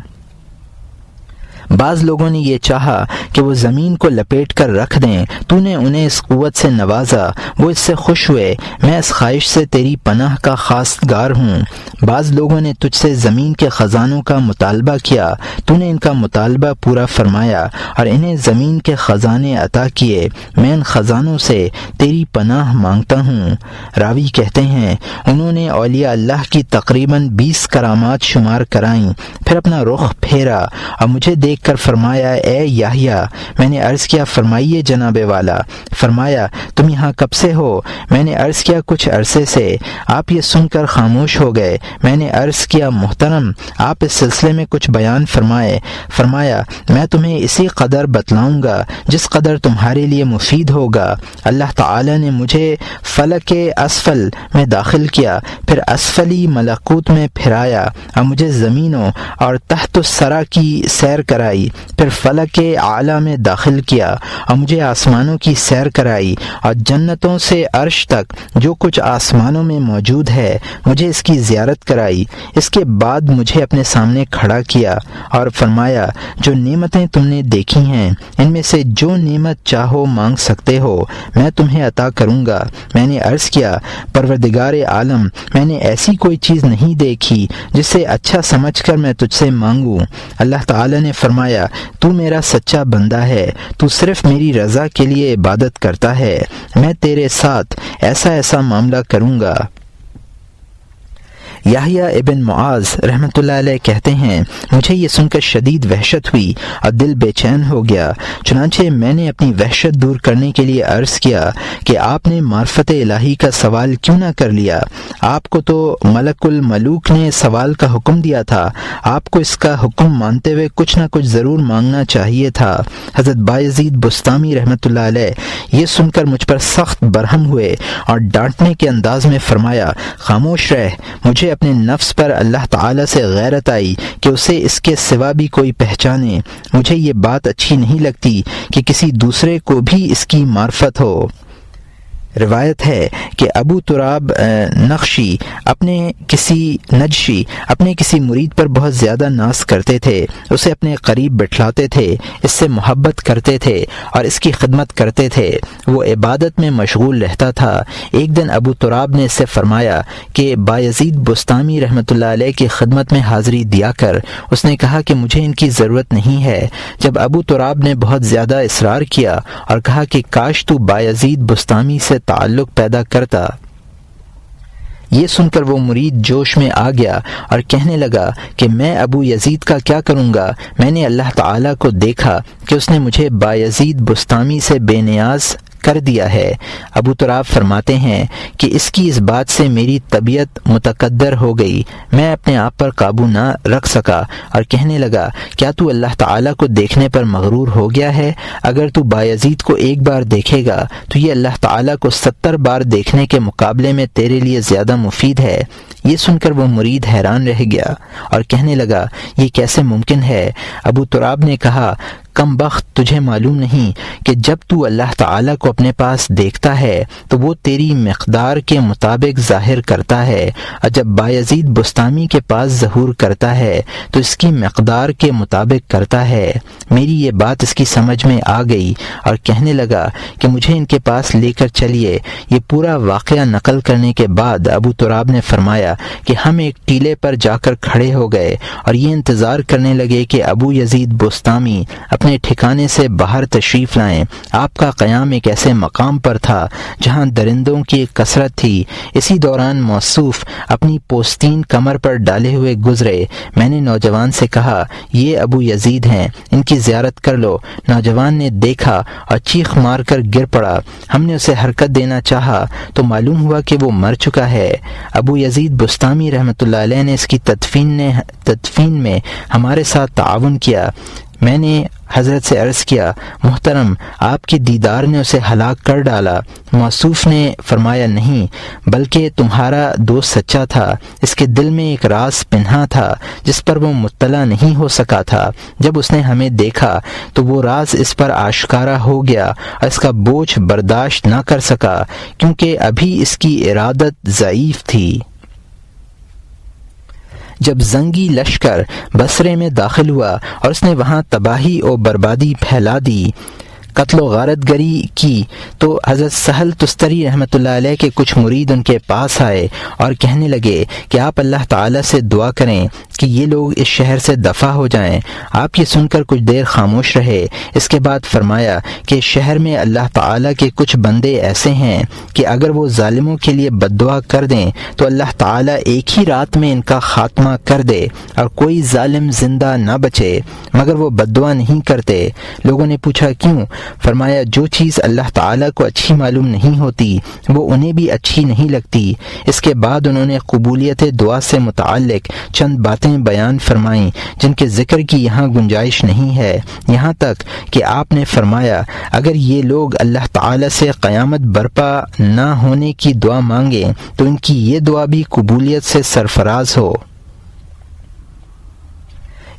بعض لوگوں نے یہ چاہا کہ وہ زمین کو لپیٹ کر رکھ دیں، تو نے انہیں اس قوت سے نوازا، وہ اس سے خوش ہوئے۔ میں اس خواہش سے تیری پناہ کا خواستگار ہوں۔ بعض لوگوں نے تجھ سے زمین کے خزانوں کا مطالبہ کیا، تو نے ان کا مطالبہ پورا فرمایا اور انہیں زمین کے خزانے عطا کیے۔ میں ان خزانوں سے تیری پناہ مانگتا ہوں۔ راوی کہتے ہیں، انہوں نے اولیاء اللہ کی تقریباً 20 کرامات شمار کرائیں، پھر اپنا رخ پھیرا اور مجھے دیکھ کر فرمایا، اے یحییٰ۔ میں نے عرض کیا، فرمائیے جناب والا۔ فرمایا، تم یہاں کب سے ہو؟ میں نے عرض کیا، کچھ عرصے سے۔ آپ یہ سن کر خاموش ہو گئے۔ میں نے عرض کیا، محترم، آپ اس سلسلے میں کچھ بیان فرمائے۔ فرمایا، میں تمہیں اسی قدر بتلاؤں گا جس قدر تمہارے لیے مفید ہوگا۔ اللہ تعالی نے مجھے فلک اسفل میں داخل کیا، پھر اسفلی ملکوت میں پھرایا اور مجھے زمینوں اور تحت الثری کی سیر کرائی، پھر فلک اعلیٰ میں داخل کیا اور مجھے آسمانوں کی سیر کرائی اور جنتوں سے عرش تک جو کچھ آسمانوں میں موجود ہے مجھے اس کی زیارت کرائی۔ اس کے بعد مجھے اپنے سامنے کھڑا کیا اور فرمایا، جو نعمتیں تم نے دیکھی ہیں ان میں سے جو نعمت چاہو مانگ سکتے ہو میں تمہیں عطا کروں گا۔ میں نے عرض کیا، پروردگار عالم، میں نے ایسی کوئی چیز نہیں دیکھی جسے اچھا سمجھ کر میں تجھ سے مانگوں۔ اللہ تعالی نے فرمایا، تو میرا سچا بندہ ہے، تو صرف میری رضا کے لیے عبادت کرتا ہے، میں تیرے ساتھ ایسا معاملہ کروں گا۔ یحییٰ ابن معاذ رحمۃ اللہ علیہ کہتے ہیں مجھے یہ سن کر شدید وحشت ہوئی اور دل بے چین ہو گیا، چنانچہ میں نے اپنی وحشت دور کرنے کے لیے عرض کیا کہ آپ نے معرفت الہی کا سوال کیوں نہ کر لیا؟ آپ کو تو ملک الملوک نے سوال کا حکم دیا تھا، آپ کو اس کا حکم مانتے ہوئے کچھ نہ کچھ ضرور مانگنا چاہیے تھا۔ حضرت بایزید بستامی رحمۃ اللہ علیہ یہ سن کر مجھ پر سخت برہم ہوئے اور ڈانٹنے کے انداز میں فرمایا، خاموش رہ۔ مجھے اپنے نفس پر اللہ تعالی سے غیرت آئی کہ اسے اس کے سوا بھی کوئی پہچانے۔ مجھے یہ بات اچھی نہیں لگتی کہ کسی دوسرے کو بھی اس کی معرفت ہو۔ روایت ہے کہ ابو تراب نجشی اپنے کسی مرید پر بہت زیادہ ناز کرتے تھے، اسے اپنے قریب بٹھلاتے تھے، اس سے محبت کرتے تھے اور اس کی خدمت کرتے تھے۔ وہ عبادت میں مشغول رہتا تھا۔ ایک دن ابو تراب نے اس سے فرمایا کہ بایزید بستامی رحمۃ اللہ علیہ کی خدمت میں حاضری دیا کر۔ اس نے کہا کہ مجھے ان کی ضرورت نہیں ہے۔ جب ابو تراب نے بہت زیادہ اصرار کیا اور کہا کہ کاش تو بایزید بستامی سے تعلق پیدا کرتا، یہ سن کر وہ مرید جوش میں آ گیا اور کہنے لگا کہ میں ابو یزید کا کیا کروں گا؟ میں نے اللہ تعالیٰ کو دیکھا کہ اس نے مجھے بایزید بستامی سے بے نیاز کر دیا ہے۔ ابو تراب فرماتے ہیں کہ اس کی اس بات سے میری طبیعت متقدر ہو گئی، میں اپنے آپ پر قابو نہ رکھ سکا اور کہنے لگا، کیا تو اللہ تعالیٰ کو دیکھنے پر مغرور ہو گیا ہے؟ اگر تو بایزید کو ایک بار دیکھے گا تو یہ اللہ تعالیٰ کو 70 بار دیکھنے کے مقابلے میں تیرے لیے زیادہ مفید ہے۔ یہ سن کر وہ مرید حیران رہ گیا اور کہنے لگا، یہ کیسے ممکن ہے؟ ابو تراب نے کہا، کم بخت، تجھے معلوم نہیں کہ جب تو اللہ تعالیٰ کو اپنے پاس دیکھتا ہے تو وہ تیری مقدار کے مطابق ظاہر کرتا ہے، اور جب بایزید بستامی کے پاس ظہور کرتا ہے تو اس کی مقدار کے مطابق کرتا ہے۔ میری یہ بات اس کی سمجھ میں آ گئی اور کہنے لگا کہ مجھے ان کے پاس لے کر چلیے۔ یہ پورا واقعہ نقل کرنے کے بعد ابو تراب نے فرمایا کہ ہم ایک ٹیلے پر جا کر کھڑے ہو گئے اور یہ انتظار کرنے لگے کہ ابو یزید بستامی اپنے ٹھکانے سے باہر تشریف لائیں۔ آپ کا قیام ایک ایسے مقام پر تھا جہاں درندوں کی کثرت تھی۔ اسی دوران موصوف اپنی پوستین کمر پر ڈالے ہوئے گزرے۔ میں نے نوجوان سے کہا، یہ ابو یزید ہیں، ان کی زیارت کر لو۔ نوجوان نے دیکھا اور چیخ مار کر گر پڑا۔ ہم نے اسے حرکت دینا چاہا تو معلوم ہوا کہ وہ مر چکا ہے۔ ابو یزید بستامی رحمۃ اللہ علیہ نے اس کی تدفین میں ہمارے ساتھ تعاون کیا۔ میں نے حضرت سے عرض کیا، محترم، آپ کے دیدار نے اسے ہلاک کر ڈالا۔ موصوف نے فرمایا، نہیں، بلکہ تمہارا دوست سچا تھا، اس کے دل میں ایک راز پنہا تھا جس پر وہ مطلع نہیں ہو سکا تھا۔ جب اس نے ہمیں دیکھا تو وہ راز اس پر آشکارا ہو گیا اور اس کا بوجھ برداشت نہ کر سکا، کیونکہ ابھی اس کی ارادت ضعیف تھی۔ جب زنگی لشکر بصرے میں داخل ہوا اور اس نے وہاں تباہی و بربادی پھیلا دی، قتل و غارت گری کی، تو حضرت سہل تستری رحمۃ اللہ علیہ کے کچھ مرید ان کے پاس آئے اور کہنے لگے کہ آپ اللہ تعالیٰ سے دعا کریں کہ یہ لوگ اس شہر سے دفع ہو جائیں۔ آپ یہ سن کر کچھ دیر خاموش رہے۔ اس کے بعد فرمایا کہ شہر میں اللہ تعالیٰ کے کچھ بندے ایسے ہیں کہ اگر وہ ظالموں کے لیے بد دعا کر دیں تو اللہ تعالیٰ ایک ہی رات میں ان کا خاتمہ کر دے اور کوئی ظالم زندہ نہ بچے، مگر وہ بد دعا نہیں کرتے۔ لوگوں نے پوچھا، کیوں؟ فرمایا، جو چیز اللہ تعالیٰ کو اچھی معلوم نہیں ہوتی وہ انہیں بھی اچھی نہیں لگتی۔ اس کے بعد انہوں نے قبولیت دعا سے متعلق چند باتیں بیان فرمائیں جن کے ذکر کی یہاں گنجائش نہیں ہے، یہاں تک کہ آپ نے فرمایا، اگر یہ لوگ اللہ تعالیٰ سے قیامت برپا نہ ہونے کی دعا مانگیں تو ان کی یہ دعا بھی قبولیت سے سرفراز ہو۔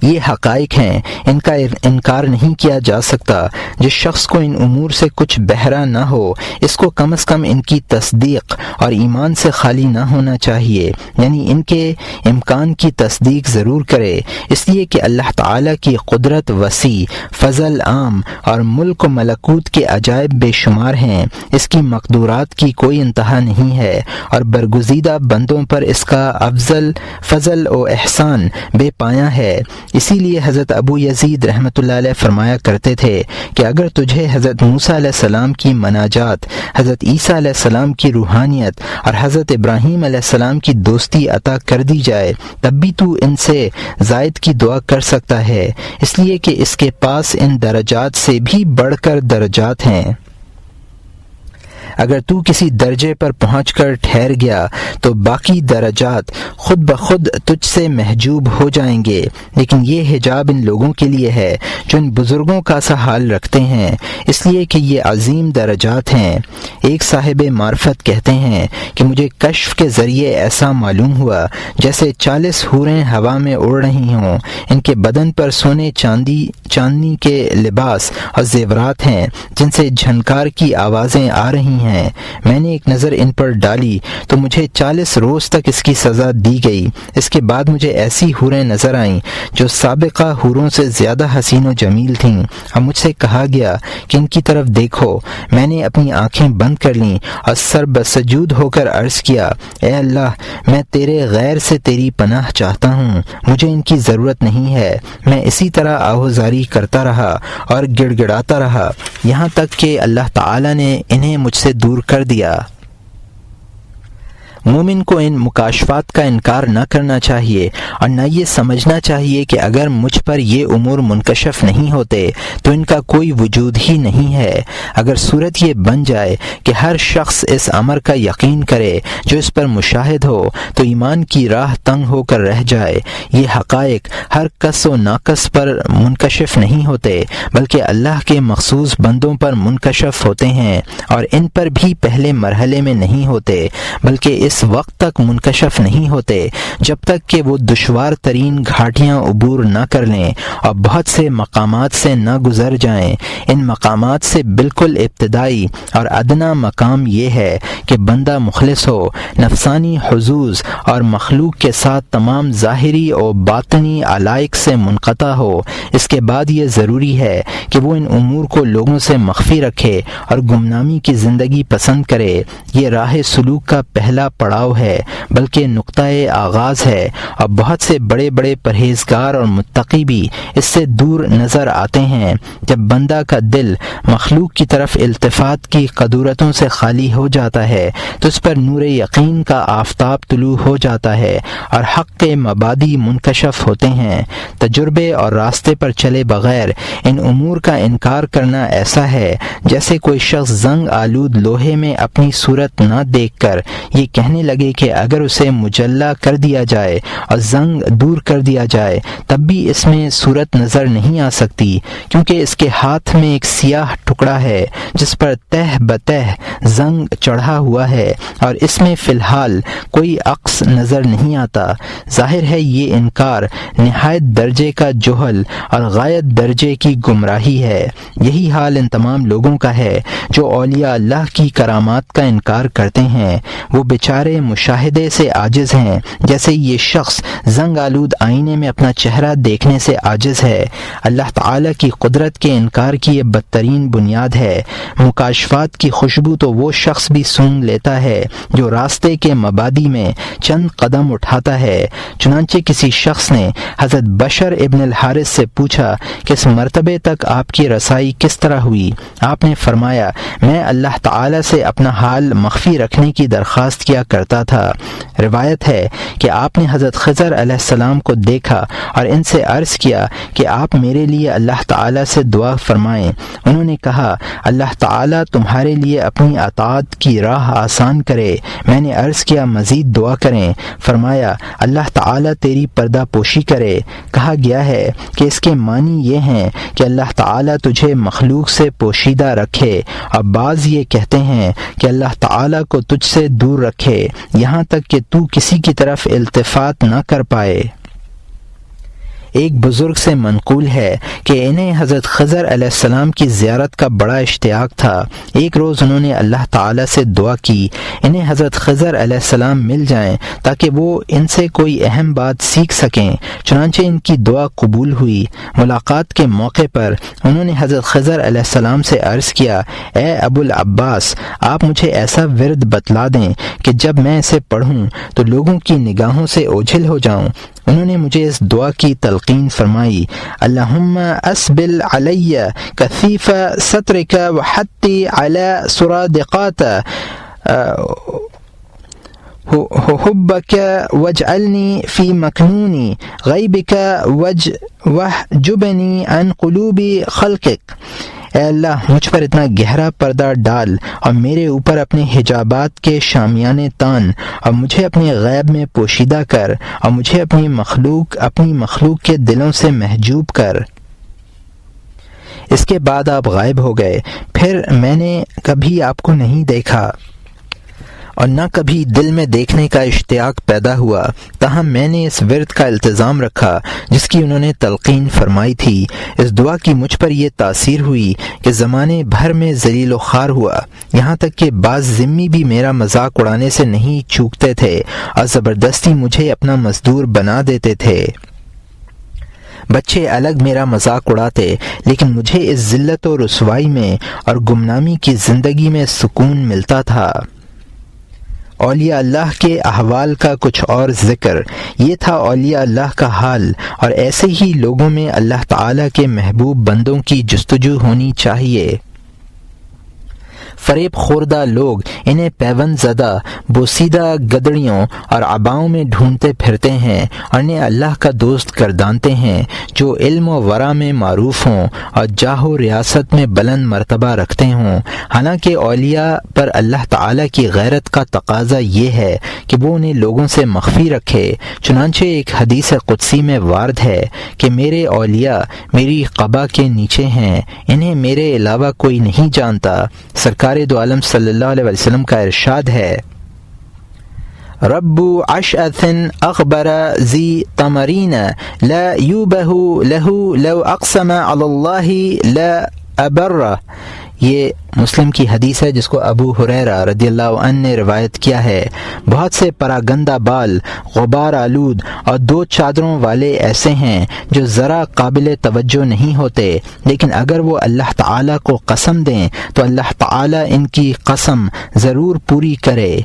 یہ حقائق ہیں، ان کا انکار نہیں کیا جا سکتا۔ جس شخص کو ان امور سے کچھ بہرا نہ ہو، اس کو کم از کم ان کی تصدیق اور ایمان سے خالی نہ ہونا چاہیے، یعنی ان کے امکان کی تصدیق ضرور کرے، اس لیے کہ اللہ تعالیٰ کی قدرت وسیع، فضل عام اور ملک و ملکوت کے عجائب بے شمار ہیں۔ اس کی مقدورات کی کوئی انتہا نہیں ہے اور برگزیدہ بندوں پر اس کا افضل فضل و احسان بے پایاں ہے۔ اسی لیے حضرت ابو یزید رحمۃ اللہ علیہ فرمایا کرتے تھے کہ اگر تجھے حضرت موسیٰ علیہ السلام کی مناجات، حضرت عیسیٰ علیہ السلام کی روحانیت اور حضرت ابراہیم علیہ السلام کی دوستی عطا کر دی جائے تب بھی تو ان سے زائد کی دعا کر سکتا ہے، اس لیے کہ اس کے پاس ان درجات سے بھی بڑھ کر درجات ہیں۔ اگر تو کسی درجے پر پہنچ کر ٹھہر گیا تو باقی درجات خود بخود تجھ سے محجوب ہو جائیں گے، لیکن یہ حجاب ان لوگوں کے لیے ہے جو ان بزرگوں کا سا حال رکھتے ہیں، اس لیے کہ یہ عظیم درجات ہیں۔ ایک صاحب معرفت کہتے ہیں کہ مجھے کشف کے ذریعے ایسا معلوم ہوا جیسے 40 حوریں ہوا میں اڑ رہی ہوں، ان کے بدن پر سونے چاندنی کے لباس اور زیورات ہیں جن سے جھنکار کی آوازیں آ رہی ہیں۔ میں نے ایک نظر ان پر ڈالی تو مجھے 40 روز تک اس کی سزا دی گئی۔ اس کے بعد مجھے ایسی حوریں نظر آئیں جو سابقہ حوروں سے زیادہ حسین و جمیل تھیں، اور مجھ سے کہا گیا کہ ان کی طرف دیکھو۔ میں نے اپنی آنکھیں بند کر لیں اور سر بسجود ہو کر عرض کیا، اے اللہ، میں تیرے غیر سے تیری پناہ چاہتا ہوں، مجھے ان کی ضرورت نہیں ہے۔ میں اسی طرح آہوزاری کرتا رہا اور گڑ گڑاتا رہا یہاں تک کہ اللہ تعالی نے انہیں مجھ سے دور کر دیا۔ مومن کو ان مکاشفات کا انکار نہ کرنا چاہیے اور نہ یہ سمجھنا چاہیے کہ اگر مجھ پر یہ امور منکشف نہیں ہوتے تو ان کا کوئی وجود ہی نہیں ہے۔ اگر صورت یہ بن جائے کہ ہر شخص اس امر کا یقین کرے جو اس پر مشاہد ہو تو ایمان کی راہ تنگ ہو کر رہ جائے۔ یہ حقائق ہر کس و ناقص پر منکشف نہیں ہوتے بلکہ اللہ کے مخصوص بندوں پر منکشف ہوتے ہیں، اور ان پر بھی پہلے مرحلے میں نہیں ہوتے بلکہ اس وقت تک منکشف نہیں ہوتے جب تک کہ وہ دشوار ترین گھاٹیاں عبور نہ کر لیں اور بہت سے مقامات سے نہ گزر جائیں۔ ان مقامات سے بالکل ابتدائی اور ادنا مقام یہ ہے کہ بندہ مخلص ہو، نفسانی حظوظ اور مخلوق کے ساتھ تمام ظاہری اور باطنی علائق سے منقطع ہو۔ اس کے بعد یہ ضروری ہے کہ وہ ان امور کو لوگوں سے مخفی رکھے اور گمنامی کی زندگی پسند کرے۔ یہ راہ سلوک کا پہلا پڑاؤ ہے بلکہ نقطۂ آغاز ہے، اور بہت سے بڑے بڑے پرہیزگار اور متقی بھی اس سے دور نظر آتے ہیں۔ جب بندہ کا دل مخلوق کی طرف التفات کی قدورتوں سے خالی ہو جاتا ہے تو اس پر نور یقین کا آفتاب طلوع ہو جاتا ہے اور حق کے مبادی منکشف ہوتے ہیں۔ تجربے اور راستے پر چلے بغیر ان امور کا انکار کرنا ایسا ہے جیسے کوئی شخص زنگ آلود لوہے میں اپنی صورت نہ دیکھ کر یہ کہنے لگے کہ اگر اسے مجلہ کر دیا جائے اور زنگ دور کر دیا جائے تب بھی اس میں صورت نظر نہیں آ سکتی، کیونکہ اس کے ہاتھ میں ایک سیاہ ٹکڑا ہے جس پر تہ بتہ زنگ چڑھا ہوا ہے اور اس میں فی الحال کوئی عکس نظر نہیں آتا۔ ظاہر ہے یہ انکار نہایت درجے کا جہل اور غایت درجے کی گمراہی ہے۔ یہی حال ان تمام لوگوں کا ہے جو اولیاء اللہ کی کرامات کا انکار کرتے ہیں۔ وہ بیچارے مشاہدے سے عاجز ہیں، جیسے یہ شخص زنگ آلود آئینے میں اپنا چہرہ دیکھنے سے عاجز ہے۔ اللہ تعالی کی قدرت کے انکار کی یہ بدترین بنیاد ہے۔ مکاشفات کی خوشبو تو وہ شخص بھی سونگھ لیتا ہے جو راستے کے مبادی میں چند قدم اٹھاتا ہے۔ چنانچہ کسی شخص نے حضرت بشر ابن الحارث سے پوچھا کہ اس مرتبے تک آپ کی رسائی کس طرح ہوئی؟ آپ نے فرمایا، میں اللہ تعالی سے اپنا حال مخفی رکھنے کی درخواست کیا کرتا تھا۔ روایت ہے کہ آپ نے حضرت خضر علیہ السلام کو دیکھا اور ان سے عرض کیا کہ آپ میرے لیے اللہ تعالی سے دعا فرمائیں۔ انہوں نے کہا، اللہ تعالی تمہارے لیے اپنی اطاعت کی راہ آسان کرے۔ میں نے عرض کیا، مزید دعا کریں۔ فرمایا، اللہ تعالی تیری پردہ پوشی کرے۔ کہا گیا ہے کہ اس کے معنی یہ ہیں کہ اللہ تعالی تجھے مخلوق سے پوشیدہ رکھے، اور بعض یہ کہتے ہیں کہ اللہ تعالی کو تجھ سے دور رکھے یہاں تک کہ تو کسی کی طرف التفات نہ کر پائے۔ ایک بزرگ سے منقول ہے کہ انہیں حضرت خضر علیہ السلام کی زیارت کا بڑا اشتیاق تھا۔ ایک روز انہوں نے اللہ تعالی سے دعا کی انہیں حضرت خضر علیہ السلام مل جائیں تاکہ وہ ان سے کوئی اہم بات سیکھ سکیں۔ چنانچہ ان کی دعا قبول ہوئی۔ ملاقات کے موقع پر انہوں نے حضرت خضر علیہ السلام سے عرض کیا، اے ابو العباس، آپ مجھے ایسا ورد بتلا دیں کہ جب میں اسے پڑھوں تو لوگوں کی نگاہوں سے اوجھل ہو جاؤں۔ انہوں نے مجھے اس دعا کی تلقین فرمائی، اللہم اسبل علی کثیف سترک وحتی علی سرادقات حبک واجعلنی فی مکنونی غیبک واحجبنی عن قلوب خلقک۔ اے اللہ، مجھ پر اتنا گہرا پردہ ڈال اور میرے اوپر اپنے حجابات کے شامیانے تان، اور مجھے اپنے غیب میں پوشیدہ کر، اور مجھے اپنی مخلوق کے دلوں سے محجوب کر۔ اس کے بعد آپ غائب ہو گئے، پھر میں نے کبھی آپ کو نہیں دیکھا اور نہ کبھی دل میں دیکھنے کا اشتیاق پیدا ہوا، تاہم میں نے اس ورد کا التزام رکھا جس کی انہوں نے تلقین فرمائی تھی۔ اس دعا کی مجھ پر یہ تاثیر ہوئی کہ زمانے بھر میں ذلیل و خوار ہوا، یہاں تک کہ بعض ذمی بھی میرا مذاق اڑانے سے نہیں چوکتے تھے اور زبردستی مجھے اپنا مزدور بنا دیتے تھے۔ بچے الگ میرا مذاق اڑاتے، لیکن مجھے اس ذلت و رسوائی میں اور گمنامی کی زندگی میں سکون ملتا تھا۔ اولیاء اللہ کے احوال کا کچھ اور ذکر، یہ تھا اولیاء اللہ کا حال، اور ایسے ہی لوگوں میں اللہ تعالیٰ کے محبوب بندوں کی جستجو ہونی چاہیے۔ فریب خوردہ لوگ انہیں پیوند زدہ بوسیدہ گدڑیوں اور عباؤں میں ڈھونڈتے پھرتے ہیں اور انہیں اللہ کا دوست گردانتے ہیں جو علم و ورع میں معروف ہوں اور جاہ و ریاست میں بلند مرتبہ رکھتے ہوں، حالانکہ اولیاء پر اللہ تعالیٰ کی غیرت کا تقاضا یہ ہے کہ وہ انہیں لوگوں سے مخفی رکھے۔ چنانچہ ایک حدیث قدسی میں وارد ہے کہ میرے اولیاء میری قبا کے نیچے ہیں، انہیں میرے علاوہ کوئی نہیں جانتا۔ سرکار دو عالم صلی اللہ علیہ وسلم کا ارشاد ہے، رب عشعث اخبر ذی تمرین لا یوبہ لہ لو اقسم علی اللہ لا ابرہ۔ یہ مسلم کی حدیث ہے جس کو ابو ہریرہ رضی اللہ عنہ نے روایت کیا ہے۔ بہت سے پراگندہ بال، غبار آلود اور دو چادروں والے ایسے ہیں جو ذرا قابل توجہ نہیں ہوتے، لیکن اگر وہ اللہ تعالیٰ کو قسم دیں تو اللہ تعالیٰ ان کی قسم ضرور پوری کرے۔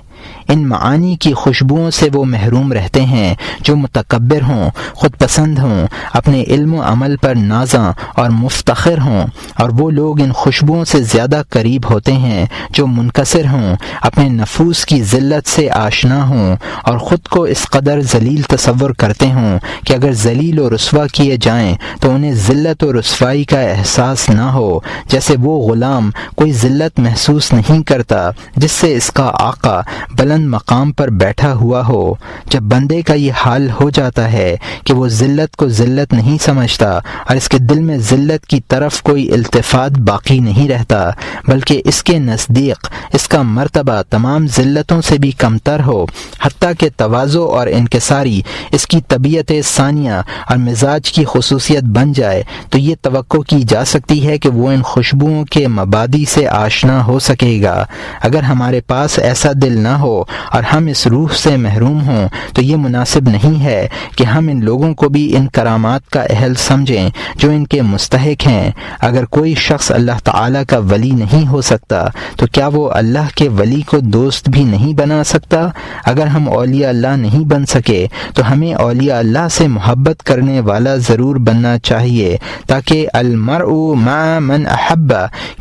ان معانی کی خوشبوؤں سے وہ محروم رہتے ہیں جو متکبر ہوں، خود پسند ہوں، اپنے علم و عمل پر نازاں اور مفتخر ہوں، اور وہ لوگ ان خوشبوؤں سے زیادہ قریب ہوتے ہیں جو منکسر ہوں، اپنے نفوس کی ذلت سے آشنا ہوں اور خود کو اس قدر ذلیل تصور کرتے ہوں کہ اگر ذلیل و رسوا کیے جائیں تو انہیں ذلت و رسوائی کا احساس نہ ہو، جیسے وہ غلام کوئی ذلت محسوس نہیں کرتا جس سے اس کا آقا بلند مقام پر بیٹھا ہوا ہو۔ جب بندے کا یہ حال ہو جاتا ہے کہ وہ ذلت کو ذلت نہیں سمجھتا اور اس کے دل میں ذلت کی طرف کوئی التفات باقی نہیں رہتا، بلکہ اس کے نزدیک اس کا مرتبہ تمام ذلتوں سے بھی کمتر ہو، حتیٰ کہ تواضع اور انکساری اس کی طبیعت ثانیہ اور مزاج کی خصوصیت بن جائے، تو یہ توقع کی جا سکتی ہے کہ وہ ان خوشبوؤں کے مبادی سے آشنا ہو سکے گا۔ اگر ہمارے پاس ایسا دل نہ ہو اور ہم اس روح سے محروم ہوں تو یہ مناسب نہیں ہے کہ ہم ان لوگوں کو بھی ان کرامات کا اہل سمجھیں جو ان کے مستحق ہیں۔ اگر کوئی شخص اللہ تعالیٰ کا ولی نہیں ہو سکتا تو کیا وہ اللہ کے ولی کو دوست بھی نہیں بنا سکتا؟ اگر ہم اولیاء اللہ نہیں بن سکے تو ہمیں اولیاء اللہ سے محبت کرنے والا ضرور بننا چاہیے، تاکہ المرء مع من احب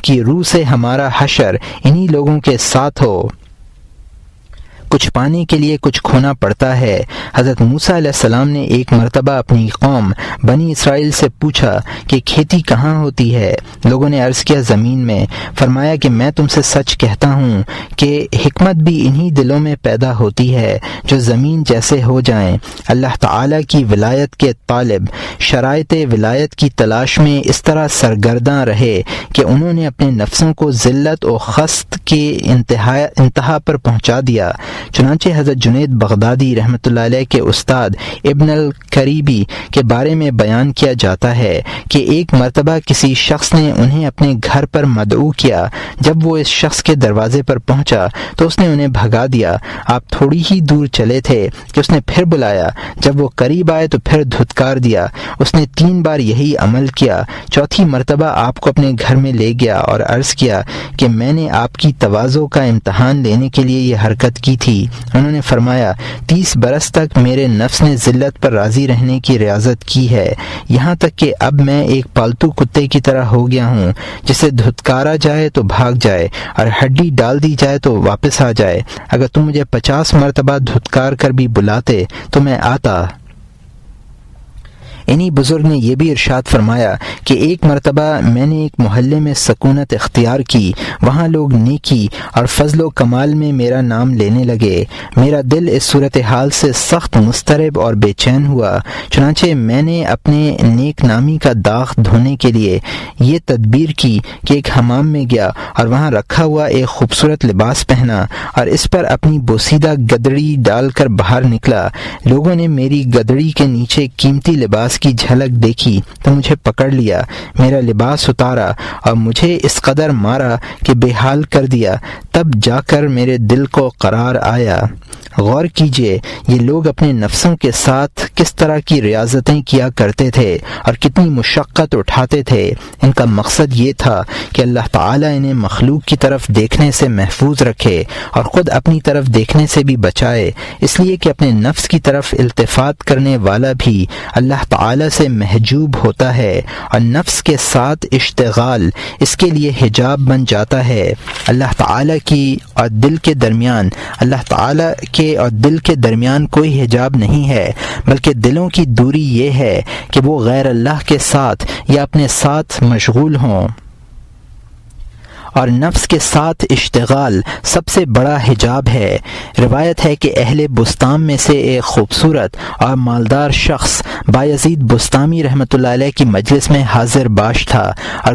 کی روح سے ہمارا حشر انہی لوگوں کے ساتھ ہو۔ کچھ پانے کے لیے کچھ کھونا پڑتا ہے۔ حضرت موسیٰ علیہ السلام نے ایک مرتبہ اپنی قوم بنی اسرائیل سے پوچھا کہ کھیتی کہاں ہوتی ہے؟ لوگوں نے عرض کیا زمین میں۔ فرمایا کہ میں تم سے سچ کہتا ہوں کہ حکمت بھی انہی دلوں میں پیدا ہوتی ہے جو زمین جیسے ہو جائیں۔ اللہ تعالیٰ کی ولایت کے طالب شرائط ولایت کی تلاش میں اس طرح سرگرداں رہے کہ انہوں نے اپنے نفسوں کو ذلت و خست کے انتہا پر پہنچا دیا۔ چنانچہ حضرت جنید بغدادی رحمۃ اللہ علیہ کے استاد ابن الکریبی کے بارے میں بیان کیا جاتا ہے کہ ایک مرتبہ کسی شخص نے انہیں اپنے گھر پر مدعو کیا۔ جب وہ اس شخص کے دروازے پر پہنچا تو اس نے انہیں بھگا دیا۔ آپ تھوڑی ہی دور چلے تھے کہ اس نے پھر بلایا۔ جب وہ قریب آئے تو پھر دھتکار دیا۔ اس نے 3 بار یہی عمل کیا۔ چوتھی مرتبہ آپ کو اپنے گھر میں لے گیا اور عرض کیا کہ میں نے آپ کی تواضع کا امتحان لینے کے لیے یہ حرکت کی تھی۔ تھی۔ انہوں نے فرمایا 30 برس تک میرے نفس نے ذلت پر راضی رہنے کی ریاضت کی ہے، یہاں تک کہ اب میں ایک پالتو کتے کی طرح ہو گیا ہوں، جسے دھتکارا جائے تو بھاگ جائے اور ہڈی ڈال دی جائے تو واپس آ جائے۔ اگر تم مجھے 50 مرتبہ دھتکار کر بھی بلاتے تو میں آتا۔ انہی بزرگ نے یہ بھی ارشاد فرمایا کہ ایک مرتبہ میں نے ایک محلے میں سکونت اختیار کی، وہاں لوگ نیکی اور فضل و کمال میں میرا نام لینے لگے۔ میرا دل اس صورتحال سے سخت مضطرب اور بے چین ہوا، چنانچہ میں نے اپنے نیک نامی کا داغ دھونے کے لیے یہ تدبیر کی کہ ایک حمام میں گیا اور وہاں رکھا ہوا ایک خوبصورت لباس پہنا اور اس پر اپنی بوسیدہ گدڑی ڈال کر باہر نکلا۔ لوگوں نے میری گدڑی کے نیچے قیمتی لباس کی جھلک دیکھی تو مجھے پکڑ لیا، میرا لباس اتارا اور مجھے اس قدر مارا کہ بے حال کر دیا، تب جا کر میرے دل کو قرار آیا۔ غور کیجئے یہ لوگ اپنے نفسوں کے ساتھ کس طرح کی ریاضتیں کیا کرتے تھے اور کتنی مشقت اٹھاتے تھے۔ ان کا مقصد یہ تھا کہ اللہ تعالیٰ انہیں مخلوق کی طرف دیکھنے سے محفوظ رکھے اور خود اپنی طرف دیکھنے سے بھی بچائے، اس لیے کہ اپنے نفس کی طرف التفات کرنے والا بھی اللہ تعالیٰ سے محجوب ہوتا ہے اور نفس کے ساتھ اشتغال اس کے لیے حجاب بن جاتا ہے۔ اللہ تعالیٰ کی اور دل کے درمیان کوئی حجاب نہیں ہے، بلکہ دلوں کی دوری یہ ہے کہ وہ غیر اللہ کے ساتھ یا اپنے ساتھ مشغول ہوں، اور نفس کے ساتھ اشتغال سب سے بڑا حجاب ہے۔ روایت ہے کہ اہل بستام میں سے ایک خوبصورت اور مالدار شخص بایزید بستامی رحمۃ اللہ علیہ کی مجلس میں حاضر باش تھا اور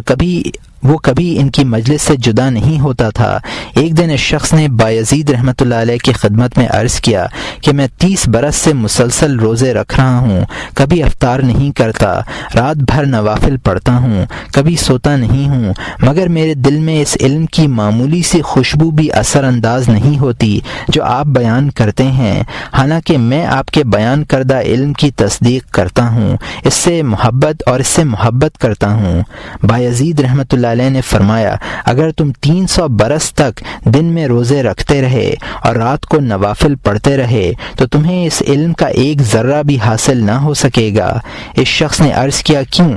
وہ کبھی ان کی مجلس سے جدا نہیں ہوتا تھا۔ ایک دن اس شخص نے بایزید رحمۃ اللہ علیہ کی خدمت میں عرض کیا کہ میں 30 برس سے مسلسل روزے رکھ رہا ہوں، کبھی افطار نہیں کرتا، رات بھر نوافل پڑھتا ہوں، کبھی سوتا نہیں ہوں، مگر میرے دل میں اس علم کی معمولی سی خوشبو بھی اثر انداز نہیں ہوتی جو آپ بیان کرتے ہیں، حالانکہ میں آپ کے بیان کردہ علم کی تصدیق کرتا ہوں، اس سے محبت کرتا ہوں۔ بایزید رحمۃ اللہ علیہ نے فرمایا اگر تم 300 برس تک دن میں روزے رکھتے رہے اور رات کو نوافل پڑھتے رہے تو تمہیں اس علم کا ایک ذرہ بھی حاصل نہ ہو سکے گا۔ اس شخص نے عرض کیا کیوں؟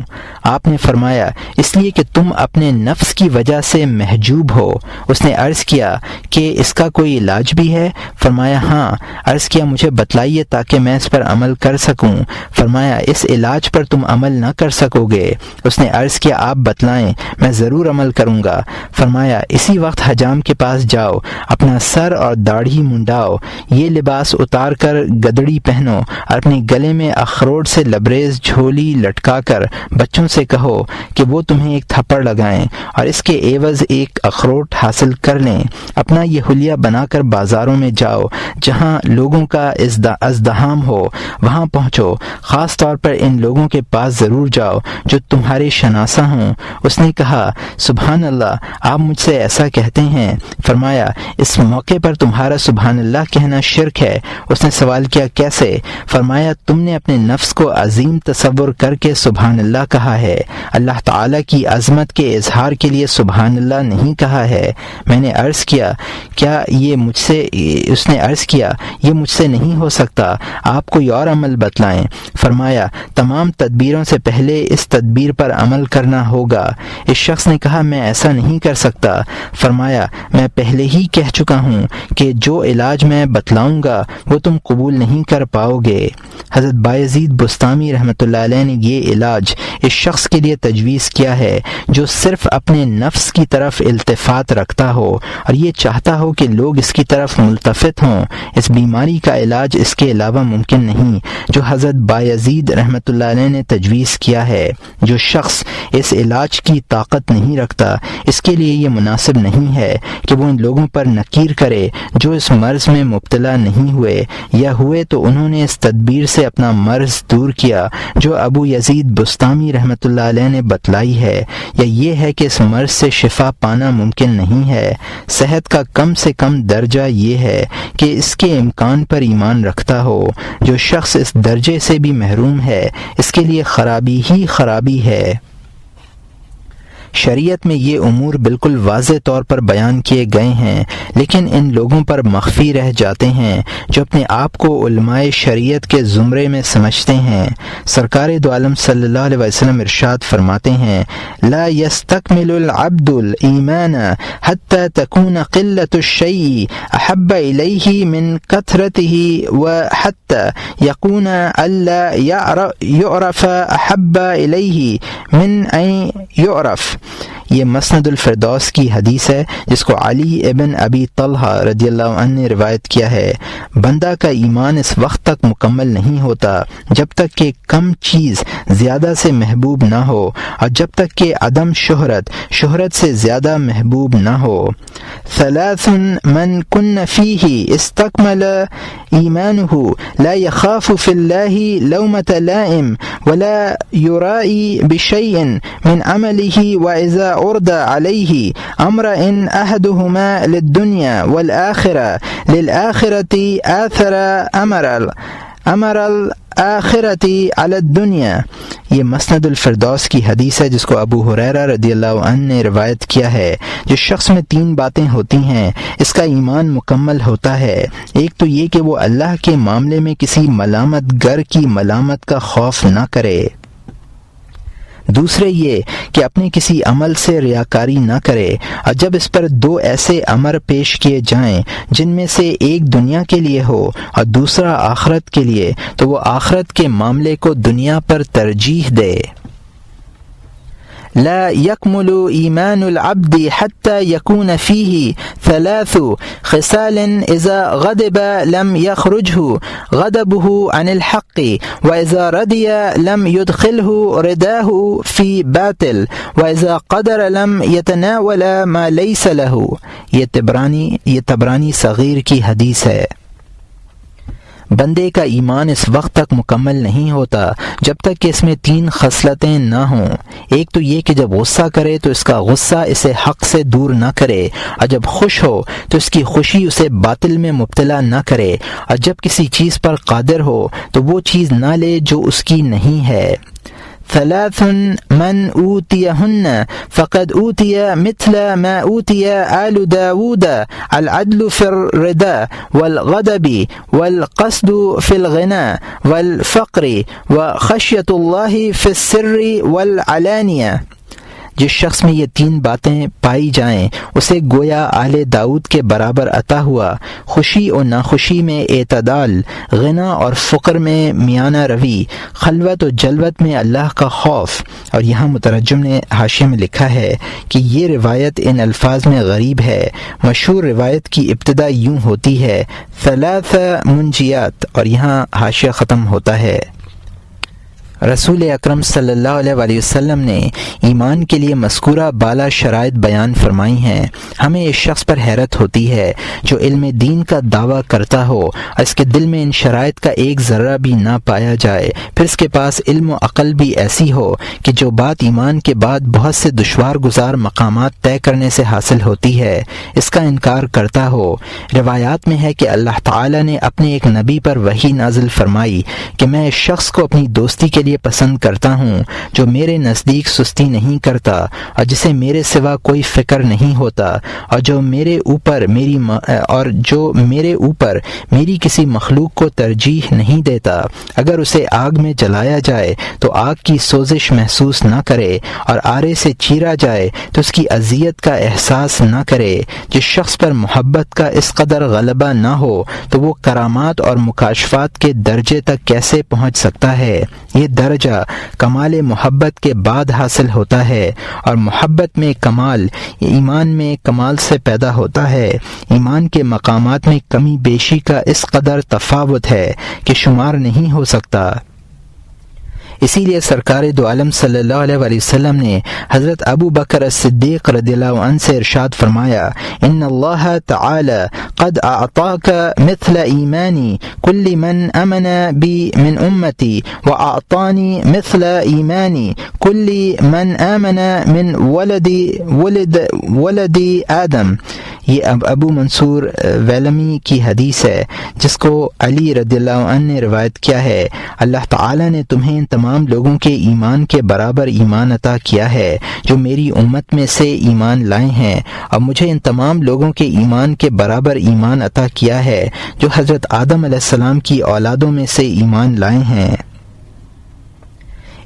آپ نے فرمایا اس لیے کہ تم اپنے نفس کی وجہ سے محجوب ہو۔ اس نے عرض کیا کہ اس کا کوئی علاج بھی ہے؟ فرمایا ہاں۔ عرض کیا مجھے بتلائیے تاکہ میں اس پر عمل کر سکوں۔ فرمایا اس علاج پر تم عمل نہ کر سکو گے۔ اس نے عرض کیا آپ بتلائیں، میں ضرور عمل کروں گا۔ فرمایا اسی وقت حجام کے پاس جاؤ، اپنا سر اور داڑھی منڈاؤ، یہ لباس اتار کر گدڑی پہنو اور اپنے گلے میں اخروٹ سے لبریز جھولی لٹکا کر بچوں سے کہو کہ وہ تمہیں ایک تھپڑ لگائیں اور اس کے عوض ایک اخروٹ حاصل کر لیں۔ اپنا یہ حلیہ بنا کر بازاروں میں جاؤ، جہاں لوگوں کا ازدحام ہو وہاں پہنچو، خاص طور پر ان لوگوں کے پاس ضرور جاؤ جو تمہارے شناسا ہوں۔ اس نے کہا سبحان اللہ، آپ مجھ سے ایسا کہتے ہیں؟ فرمایا اس موقع پر تمہارا سبحان اللہ کہنا شرک ہے۔ اس نے سوال کیا کیسے؟ فرمایا تم نے اپنے نفس کو عظیم تصور کر کے سبحان اللہ کہا ہے، اللہ تعالیٰ کی عظمت کے اظہار کے لیے سبحان اللہ نہیں کہا ہے۔ میں نے عرض کیا کیا یہ مجھ سے اس نے عرض کیا یہ مجھ سے نہیں ہو سکتا، آپ کوئی اور عمل بتلائیں۔ فرمایا تمام تدبیروں سے پہلے اس تدبیر پر عمل کرنا ہوگا۔ اس شخص نے کہا میں ایسا نہیں کر سکتا۔ فرمایا میں پہلے ہی کہہ چکا ہوں کہ جو علاج میں بتلاؤں گا وہ تم قبول نہیں کر پاؤ گے۔ حضرت بایزید بستامی رحمۃ اللہ علیہ نے یہ علاج اس شخص کے لیے تجویز کیا ہے جو صرف اپنے نفس کی طرف التفات رکھتا ہو اور یہ چاہتا ہو کہ لوگ اس کی طرف ملتفت ہوں۔ اس بیماری کا علاج اس کے علاوہ ممکن نہیں جو حضرت بایزید رحمۃ اللہ علیہ نے تجویز کیا ہے۔ جو شخص اس علاج کی طاقت نہیں رکھتا اس کے لیے یہ مناسب نہیں ہے کہ وہ ان لوگوں پر نکیر کرے جو اس مرض میں مبتلا نہیں ہوئے یا ہوئے تو انہوں نے اس تدبیر سے اپنا مرض دور کیا جو ابو یزید بستامی رحمۃ اللہ علیہ نے بتلائی ہے، یا یہ ہے کہ اس مرض سے شفا پانا ممکن نہیں ہے۔ صحت کا کم سے کم درجہ یہ ہے کہ اس کے امکان پر ایمان رکھتا ہو۔ جو شخص اس درجے سے بھی محروم ہے اس کے لیے خرابی ہی خرابی ہے۔ شریعت میں یہ امور بالکل واضح طور پر بیان کیے گئے ہیں، لیکن ان لوگوں پر مخفی رہ جاتے ہیں جو اپنے آپ کو علماء شریعت کے زمرے میں سمجھتے ہیں۔ سرکار دو عالم صلی اللہ علیہ وسلم ارشاد فرماتے ہیں، لا يستكمل العبد الایمان حتى تكون قلة الشيء احب الیہ من کثرته وحتى يكون الا يعرف احب الیہ من ان يعرف۔ یہ مسند الفردوس کی حدیث ہے جس کو علی ابن ابی طلحہ رضی اللہ عنہ نے روایت کیا ہے۔ بندہ کا ایمان اس وقت تک مکمل نہیں ہوتا جب تک کہ کم چیز زیادہ سے محبوب نہ ہو، اور جب تک کہ عدم شہرت سے زیادہ محبوب نہ ہو۔ ثلاث من کن فیہ استکمل ایمانہ لا یخاف فی اللہ لومۃ لائم ولا یرائی بشیء من عملہ واذا عرض علیہ امر ان احدہما للدنیا والآخرہ للآخرۃ آثر امر الآخرتی علی الدنیا۔ یہ مسند الفردوس کی حدیث ہے جس کو ابو ہریرہ رضی اللہ عنہ نے روایت کیا ہے۔ جس شخص میں 3 باتیں ہوتی ہیں اس کا ایمان مکمل ہوتا ہے۔ ایک تو یہ کہ وہ اللہ کے معاملے میں کسی ملامت گر کی ملامت کا خوف نہ کرے، دوسرے یہ کہ اپنے کسی عمل سے ریاکاری نہ کرے، اور جب اس پر 2 ایسے امر پیش کیے جائیں جن میں سے ایک دنیا کے لیے ہو اور دوسرا آخرت کے لیے، تو وہ آخرت کے معاملے کو دنیا پر ترجیح دے۔ لا يكمل ایمان العبد حتى يكون فيه 3 خصال اذا غضب لم يخرجه غضبه عن الحق واذا رضي لم يدخله رداه في باطل واذا قدر لم يتناول ما ليس له۔ یہ طبرانی صغیر کی حدیث ہے۔ بندے کا ایمان اس وقت تک مکمل نہیں ہوتا جب تک کہ اس میں 3 خصلتیں نہ ہوں۔ ایک تو یہ کہ جب غصہ کرے تو اس کا غصہ اسے حق سے دور نہ کرے، اور جب خوش ہو تو اس کی خوشی اسے باطل میں مبتلا نہ کرے، اور جب کسی چیز پر قادر ہو تو وہ چیز نہ لے جو اس کی نہیں ہے۔ 3 من اوتیہن فقد اوتی مثل ما اوتی آل داود العدل فی الرضا والغضب والقصد فی الغنى والفقر وخشیۃ اللہ فی السر والعلانیہ۔ جس شخص میں یہ 3 باتیں پائی جائیں اسے گویا آل داؤد کے برابر عطا ہوا، خوشی اور ناخوشی میں اعتدال، غنا اور فقر میں میانہ روی، خلوت و جلوت میں اللہ کا خوف۔ اور یہاں مترجم نے حاشیے میں لکھا ہے کہ یہ روایت ان الفاظ میں غریب ہے۔ مشہور روایت کی ابتدا یوں ہوتی ہے 3 منجیات، اور یہاں حاشیہ ختم ہوتا ہے۔ رسول اکرم صلی اللہ علیہ وآلہ وسلم نے ایمان کے لیے مذکورہ بالا شرائط بیان فرمائی ہیں۔ ہمیں اس شخص پر حیرت ہوتی ہے جو علم دین کا دعویٰ کرتا ہو اور اس کے دل میں ان شرائط کا ایک ذرہ بھی نہ پایا جائے، پھر اس کے پاس علم و عقل بھی ایسی ہو کہ جو بات ایمان کے بعد بہت سے دشوار گزار مقامات طے کرنے سے حاصل ہوتی ہے اس کا انکار کرتا ہو۔ روایات میں ہے کہ اللہ تعالی نے اپنے ایک نبی پر وحی نازل فرمائی کہ میں اس شخص کو اپنی دوستی کے لیے پسند کرتا ہوں جو میرے نزدیک سستی نہیں کرتا اور جسے میرے سوا کوئی فکر نہیں ہوتا، اور جو میرے اوپر میری کسی مخلوق کو ترجیح نہیں دیتا۔ اگر اسے آگ میں جلایا جائے تو آگ کی سوزش محسوس نہ کرے، اور آرے سے چیرا جائے تو اس کی اذیت کا احساس نہ کرے۔ جس شخص پر محبت کا اس قدر غلبہ نہ ہو تو وہ کرامات اور مکاشفات کے درجے تک کیسے پہنچ سکتا ہے؟ یہ درجہ کمال محبت کے بعد حاصل ہوتا ہے، اور محبت میں کمال ایمان میں کمال سے پیدا ہوتا ہے۔ ایمان کے مقامات میں کمی بیشی کا اس قدر تفاوت ہے کہ شمار نہیں ہو سکتا۔ اسی لیے سرکار دو عالم صلی اللہ علیہ وآلہ وسلم نے حضرت ابو بکر الصدیق رضی اللہ عنہ سے ارشاد فرمایا، ان اللہ تعالی قد اعطاک مثل ایمانی کل من امن بی من امتی واعطانی مثل ایمانی کل من آمن من ولد آدم۔ یہ ابو منصور ویلمی کی حدیث ہے جس کو علی رضی اللہ عنہ نے روایت کیا ہے، اللہ تعالیٰ نے تمہیں ان تمام لوگوں کے ایمان کے برابر ایمان عطا کیا ہے جو میری امت میں سے ایمان لائے ہیں، اور مجھے ان تمام لوگوں کے ایمان کے برابر ایمان عطا کیا ہے جو حضرت آدم علیہ السلام کی اولادوں میں سے ایمان لائے ہیں۔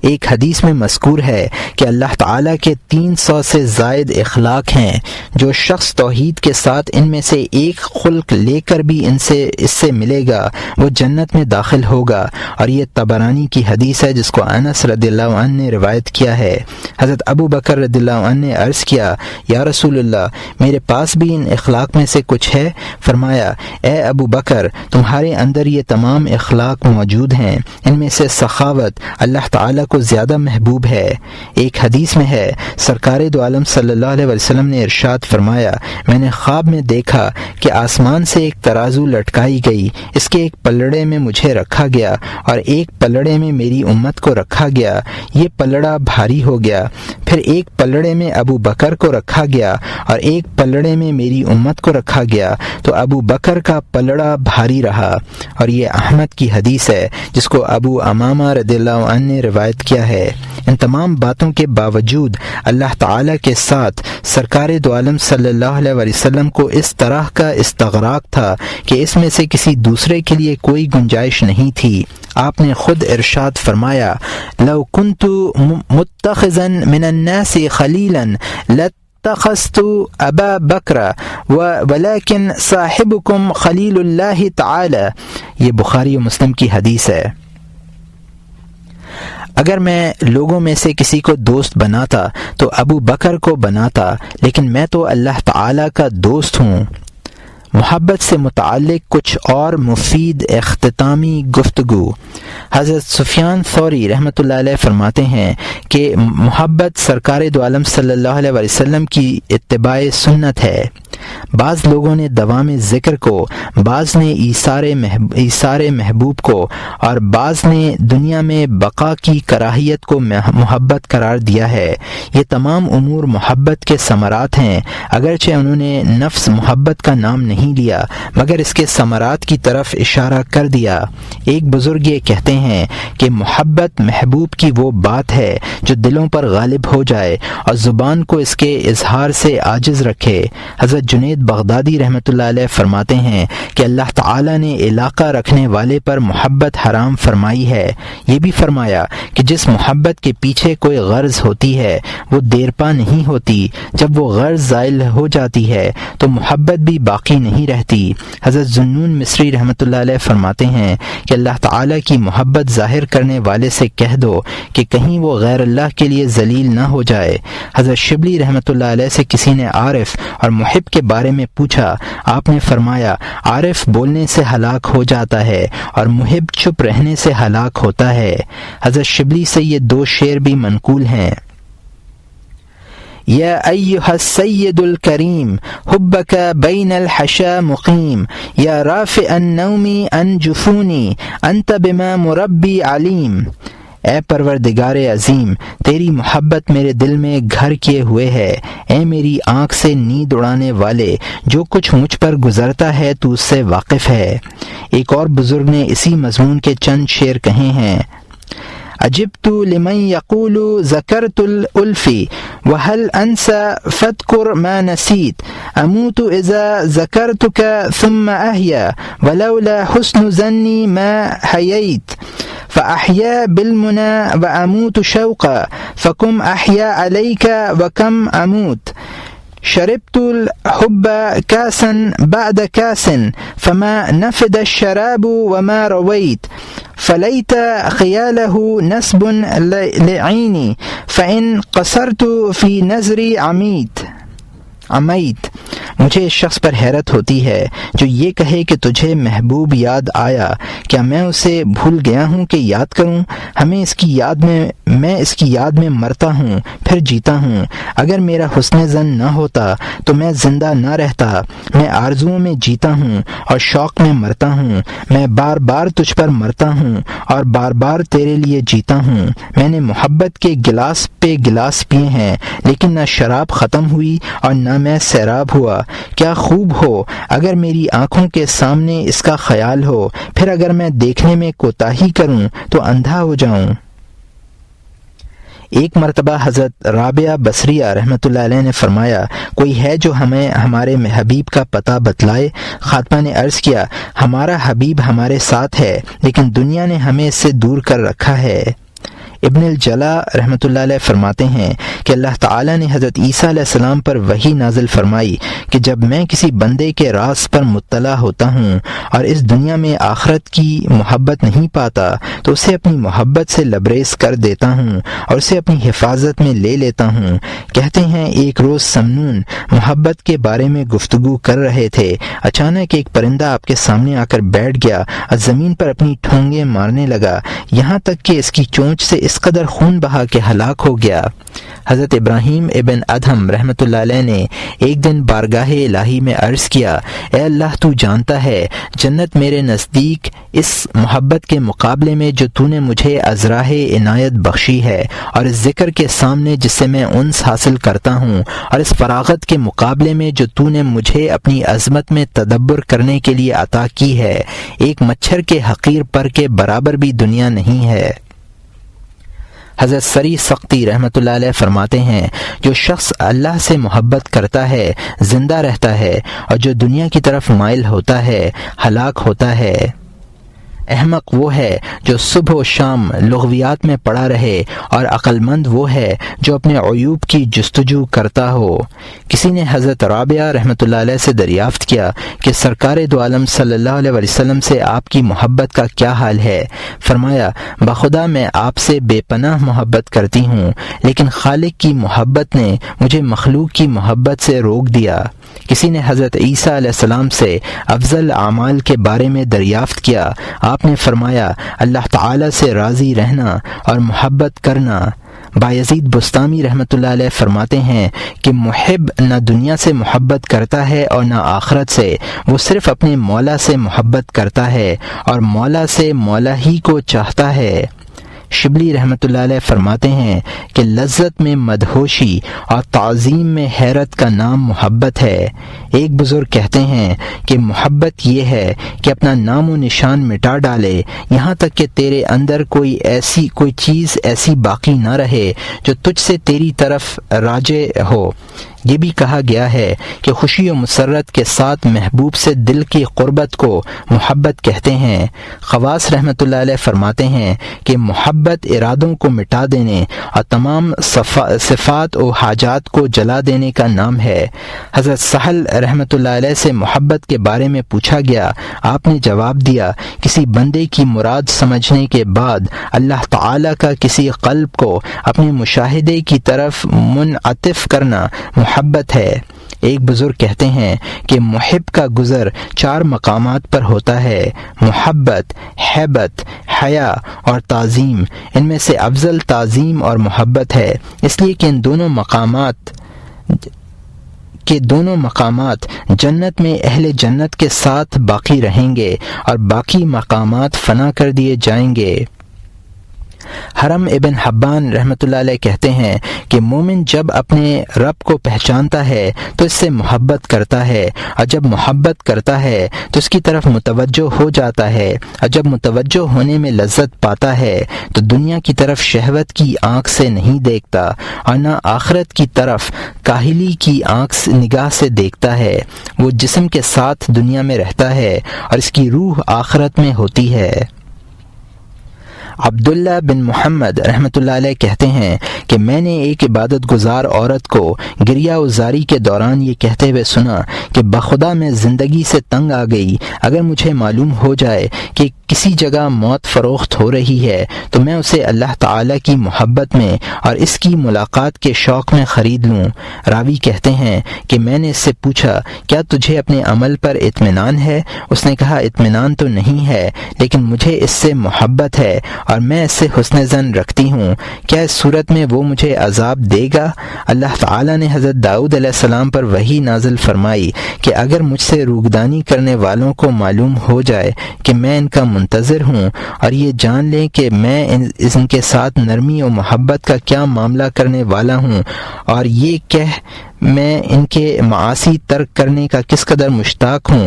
ایک حدیث میں مذکور ہے کہ اللہ تعالیٰ کے 300 سے زائد اخلاق ہیں، جو شخص توحید کے ساتھ ان میں سے ایک خلق لے کر بھی اس سے ملے گا وہ جنت میں داخل ہوگا، اور یہ طبرانی کی حدیث ہے جس کو انس رضی اللہ عنہ نے روایت کیا ہے۔ حضرت ابو بکر رضی اللہ عنہ نے عرض کیا، یا رسول اللہ، میرے پاس بھی ان اخلاق میں سے کچھ ہے؟ فرمایا، اے ابو بکر، تمہارے اندر یہ تمام اخلاق موجود ہیں، ان میں سے سخاوت اللہ تعالیٰ کو زیادہ محبوب ہے۔ ایک حدیث میں ہے، سرکار دو عالم صلی اللہ علیہ وسلم نے ارشاد فرمایا، میں نے خواب میں دیکھا کہ آسمان سے ایک ترازو لٹکائی گئی، اس کے ایک پلڑے میں مجھے رکھا گیا اور ایک پلڑے میں میری امت کو رکھا گیا، یہ پلڑا بھاری ہو گیا، پھر ایک پلڑے میں ابو بکر کو رکھا گیا اور ایک پلڑے میں میری امت کو رکھا گیا، تو ابو بکر کا پلڑا بھاری رہا۔ اور یہ احمد کی حدیث ہے جس کو ابو امامہ رضی اللہ عنہ نے روایت کیا ہے۔ ان تمام باتوں کے باوجود اللہ تعالیٰ کے ساتھ سرکار دو عالم صلی اللہ علیہ وسلم کو اس طرح کا استغراق تھا کہ اس میں سے کسی دوسرے کے لیے کوئی گنجائش نہیں تھی۔ آپ نے خود ارشاد فرمایا، لو کنت متخذا من الناس خلیلا اتخذت ابا بکر ولكن صاحبكم خلیل اللہ تعالی۔ یہ بخاری و مسلم کی حدیث ہے۔ اگر میں لوگوں میں سے کسی کو دوست بناتا تو ابو بکر کو بناتا، لیکن میں تو اللہ تعالیٰ کا دوست ہوں۔ محبت سے متعلق کچھ اور مفید اختتامی گفتگو۔ حضرت سفیان ثوری رحمۃ اللہ علیہ فرماتے ہیں کہ محبت سرکار دو عالم صلی اللہ علیہ وسلم کی اتباع سنت ہے۔ بعض لوگوں نے دوام ذکر کو، بعض نے ایثار محبوب کو، اور بعض نے دنیا میں بقا کی کراہیت کو محبت قرار دیا ہے۔ یہ تمام امور محبت کے ثمرات ہیں، اگرچہ انہوں نے نفس محبت کا نام نہیں لیا مگر اس کے ثمرات کی طرف اشارہ کر دیا۔ ایک بزرگ یہ کہتے ہیں کہ محبت محبوب کی وہ بات ہے جو دلوں پر غالب ہو جائے اور زبان کو اس کے اظہار سے عاجز رکھے۔ حضرت جنید بغدادی رحمۃ اللہ علیہ فرماتے ہیں کہ اللہ تعالیٰ نے علاقہ رکھنے والے پر محبت حرام فرمائی ہے۔ یہ بھی فرمایا کہ جس محبت کے پیچھے کوئی غرض ہوتی ہے وہ دیرپا نہیں ہوتی، جب وہ غرض زائل ہو جاتی ہے تو محبت بھی باقی نہیں رہتی۔ حضرت ذوالنون مصری رحمۃ اللہ علیہ فرماتے ہیں کہ اللہ تعالیٰ کی محبت ظاہر کرنے والے سے کہہ دو کہ کہیں وہ غیر اللہ کے لیے ذلیل نہ ہو جائے۔ حضرت شبلی رحمۃ اللہ علیہ سے کسی نے عارف اور محب کے بارے میں پوچھا، آپ نے فرمایا، عارف بولنے سے ہلاک ہو جاتا ہے اور محب چپ رہنے سے ہلاک ہوتا ہے۔ حضرت شبلی سے یہ دو شعر بھی منقول ہیں۔ یا ایہا السید الکریم حبک بین الحشا مقیم یا رافع النوم عن جفونی انت بما مربی علیم۔ اے پروردگار عظیم، تیری محبت میرے دل میں گھر کیے ہوئے ہے۔ اے میری آنکھ سے نیند اڑانے والے، جو کچھ مجھ پر گزرتا ہے تو اس سے واقف ہے۔ ایک اور بزرگ نے اسی مضمون کے چند شعر کہے ہیں۔ عجبت لمن يقول ذكرت الألفي وهل أنسى فاذكر ما نسيت أموت إذا ذكرتك ثم أحيا ولولا حسن ظني ما حييت فأحيا بالمنى وأموت شوقا فكم أحيا عليك وكم أموت شربت الحب كاسا بعد كاس فما نفد الشراب وما رويت فليت خياله نسب لعيني فإن قصرت في نظري عميت۔ مجھے اس شخص پر حیرت ہوتی ہے جو یہ کہے کہ تجھے محبوب یاد آیا، کیا میں اسے بھول گیا ہوں کہ یاد کروں؟ میں اس کی یاد میں مرتا ہوں پھر جیتا ہوں۔ اگر میرا حسن ظن نہ ہوتا تو میں زندہ نہ رہتا۔ میں آرزوؤں میں جیتا ہوں اور شوق میں مرتا ہوں۔ میں بار بار تجھ پر مرتا ہوں اور بار بار تیرے لیے جیتا ہوں۔ میں نے محبت کے گلاس پہ گلاس پیے ہیں لیکن نہ شراب ختم ہوئی اور نہ میں سیراب ہوا۔ کیا خوب ہو اگر میری آنکھوں کے سامنے اس کا خیال ہو، پھر اگر میں دیکھنے میں کوتاہی کروں تو اندھا ہو جاؤں۔ ایک مرتبہ حضرت رابعہ بصریہ رحمۃ اللہ علیہ نے فرمایا، کوئی ہے جو ہمیں ہمارے حبیب کا پتہ بتلائے؟ خاتمہ نے عرض کیا، ہمارا حبیب ہمارے ساتھ ہے لیکن دنیا نے ہمیں اس سے دور کر رکھا ہے۔ ابن الجلا رحمۃ اللہ علیہ فرماتے ہیں کہ اللہ تعالیٰ نے حضرت عیسیٰ علیہ السلام پر وحی نازل فرمائی کہ جب میں کسی بندے کے راز پر مطلع ہوتا ہوں اور اس دنیا میں آخرت کی محبت نہیں پاتا تو اسے اپنی محبت سے لبریز کر دیتا ہوں اور اسے اپنی حفاظت میں لے لیتا ہوں۔ کہتے ہیں ایک روز سمنون محبت کے بارے میں گفتگو کر رہے تھے، اچانک ایک پرندہ آپ کے سامنے آ کر بیٹھ گیا اور زمین پر اپنی ٹھونگیں مارنے لگا، یہاں تک کہ اس کی چونچ سے اس قدر خون بہا کہ ہلاک ہو گیا۔ حضرت ابراہیم ابن ادہم رحمۃ اللہ علیہ نے ایک دن بارگاہ الہی میں عرض کیا، اے اللہ تو جانتا ہے جنت میرے نزدیک اس محبت کے مقابلے میں جو تو نے مجھے ازراہ عنایت بخشی ہے اور اس ذکر کے سامنے جس سے میں انس حاصل کرتا ہوں اور اس فراغت کے مقابلے میں جو تو نے مجھے اپنی عظمت میں تدبر کرنے کے لیے عطا کی ہے، ایک مچھر کے حقیر پر کے برابر بھی دنیا نہیں ہے۔ حضرت سری سختی رحمۃ اللہ علیہ فرماتے ہیں، جو شخص اللہ سے محبت کرتا ہے زندہ رہتا ہے اور جو دنیا کی طرف مائل ہوتا ہے ہلاک ہوتا ہے۔ احمق وہ ہے جو صبح و شام لغویات میں پڑا رہے اور عقل مند وہ ہے جو اپنے عیوب کی جستجو کرتا ہو۔ کسی نے حضرت رابعہ رحمۃ اللہ علیہ سے دریافت کیا کہ سرکار دو عالم صلی اللہ علیہ وسلم سے آپ کی محبت کا کیا حال ہے؟ فرمایا، بخدا میں آپ سے بے پناہ محبت کرتی ہوں، لیکن خالق کی محبت نے مجھے مخلوق کی محبت سے روک دیا۔ کسی نے حضرت عیسیٰ علیہ السلام سے افضل اعمال کے بارے میں دریافت کیا، آپ نے فرمایا، اللہ تعالی سے راضی رہنا اور محبت کرنا۔ بایزید بستامی رحمۃ اللہ علیہ فرماتے ہیں کہ محب نہ دنیا سے محبت کرتا ہے اور نہ آخرت سے، وہ صرف اپنے مولا سے محبت کرتا ہے اور مولا سے مولا ہی کو چاہتا ہے۔ شبلی رحمۃ اللہ علیہ فرماتے ہیں کہ لذت میں مدہوشی اور تعظیم میں حیرت کا نام محبت ہے۔ ایک بزرگ کہتے ہیں کہ محبت یہ ہے کہ اپنا نام و نشان مٹا ڈالے، یہاں تک کہ تیرے اندر کوئی چیز ایسی باقی نہ رہے جو تجھ سے تیری طرف راجع ہو۔ یہ بھی کہا گیا ہے کہ خوشی و مسرت کے ساتھ محبوب سے دل کی قربت کو محبت کہتے ہیں۔ خواص رحمۃ اللہ علیہ فرماتے ہیں کہ محبت ارادوں کو مٹا دینے اور تمام صفات و حاجات کو جلا دینے کا نام ہے۔ حضرت سہل رحمۃ اللہ علیہ سے محبت کے بارے میں پوچھا گیا، آپ نے جواب دیا، کسی بندے کی مراد سمجھنے کے بعد اللہ تعالی کا کسی قلب کو اپنے مشاہدے کی طرف منعطف کرنا محبت ہے۔ ایک بزرگ کہتے ہیں کہ محب کا گزر 4 مقامات پر ہوتا ہے: محبت، حیبت، حیا اور تعظیم۔ ان میں سے افضل تعظیم اور محبت ہے، اس لیے کہ ان دونوں مقامات جنت میں اہل جنت کے ساتھ باقی رہیں گے اور باقی مقامات فنا کر دیے جائیں گے۔ حرم ابن حبان رحمۃ اللہ علیہ کہتے ہیں کہ مومن جب اپنے رب کو پہچانتا ہے تو اس سے محبت کرتا ہے، اور جب محبت کرتا ہے تو اس کی طرف متوجہ ہو جاتا ہے، اور جب متوجہ ہونے میں لذت پاتا ہے تو دنیا کی طرف شہوت کی آنکھ سے نہیں دیکھتا اور نہ آخرت کی طرف کاہلی کی نگاہ سے دیکھتا ہے۔ وہ جسم کے ساتھ دنیا میں رہتا ہے اور اس کی روح آخرت میں ہوتی ہے۔ عبداللہ بن محمد رحمۃ اللہ علیہ کہتے ہیں کہ میں نے ایک عبادت گزار عورت کو گریہ وزاری کے دوران یہ کہتے ہوئے سنا کہ بخدا میں زندگی سے تنگ آ گئی، اگر مجھے معلوم ہو جائے کہ کسی جگہ موت فروخت ہو رہی ہے تو میں اسے اللہ تعالی کی محبت میں اور اس کی ملاقات کے شوق میں خرید لوں۔ راوی کہتے ہیں کہ میں نے اس سے پوچھا، کیا تجھے اپنے عمل پر اطمینان ہے؟ اس نے کہا، اطمینان تو نہیں ہے، لیکن مجھے اس سے محبت ہے اور میں اس سے حسن ظن رکھتی ہوں۔ کیا اس صورت میں وہ مجھے عذاب دے گا؟ اللہ تعالیٰ نے حضرت داؤد علیہ السلام پر وحی نازل فرمائی کہ اگر مجھ سے روگدانی کرنے والوں کو معلوم ہو جائے کہ میں ان کا منتظر ہوں، اور یہ جان لیں کہ میں ان کے ساتھ نرمی و محبت کا کیا معاملہ کرنے والا ہوں، اور یہ کہ میں ان کے معاصی ترک کرنے کا کس قدر مشتاق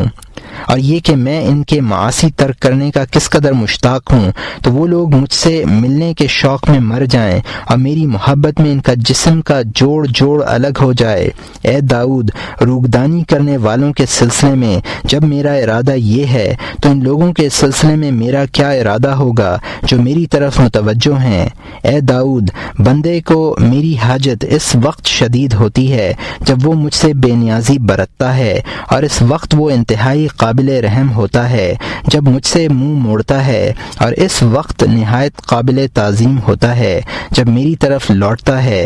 ہوں، تو وہ لوگ مجھ سے ملنے کے شوق میں مر جائیں اور میری محبت میں ان کا جسم کا جوڑ الگ ہو جائے۔ اے داؤد، روگدانی کرنے والوں کے سلسلے میں جب میرا ارادہ یہ ہے تو ان لوگوں کے سلسلے میں میرا کیا ارادہ ہوگا جو میری طرف متوجہ ہیں۔ اے داؤد، بندے کو میری حاجت اس وقت شدید ہوتی ہے جب وہ مجھ سے بے نیازی برتتا ہے، اور اس وقت وہ انتہائی قابل رحم ہوتا ہے جب مجھ سے منہ موڑتا ہے، اور اس وقت نہایت قابل تعظیم ہوتا ہے جب میری طرف لوٹتا ہے۔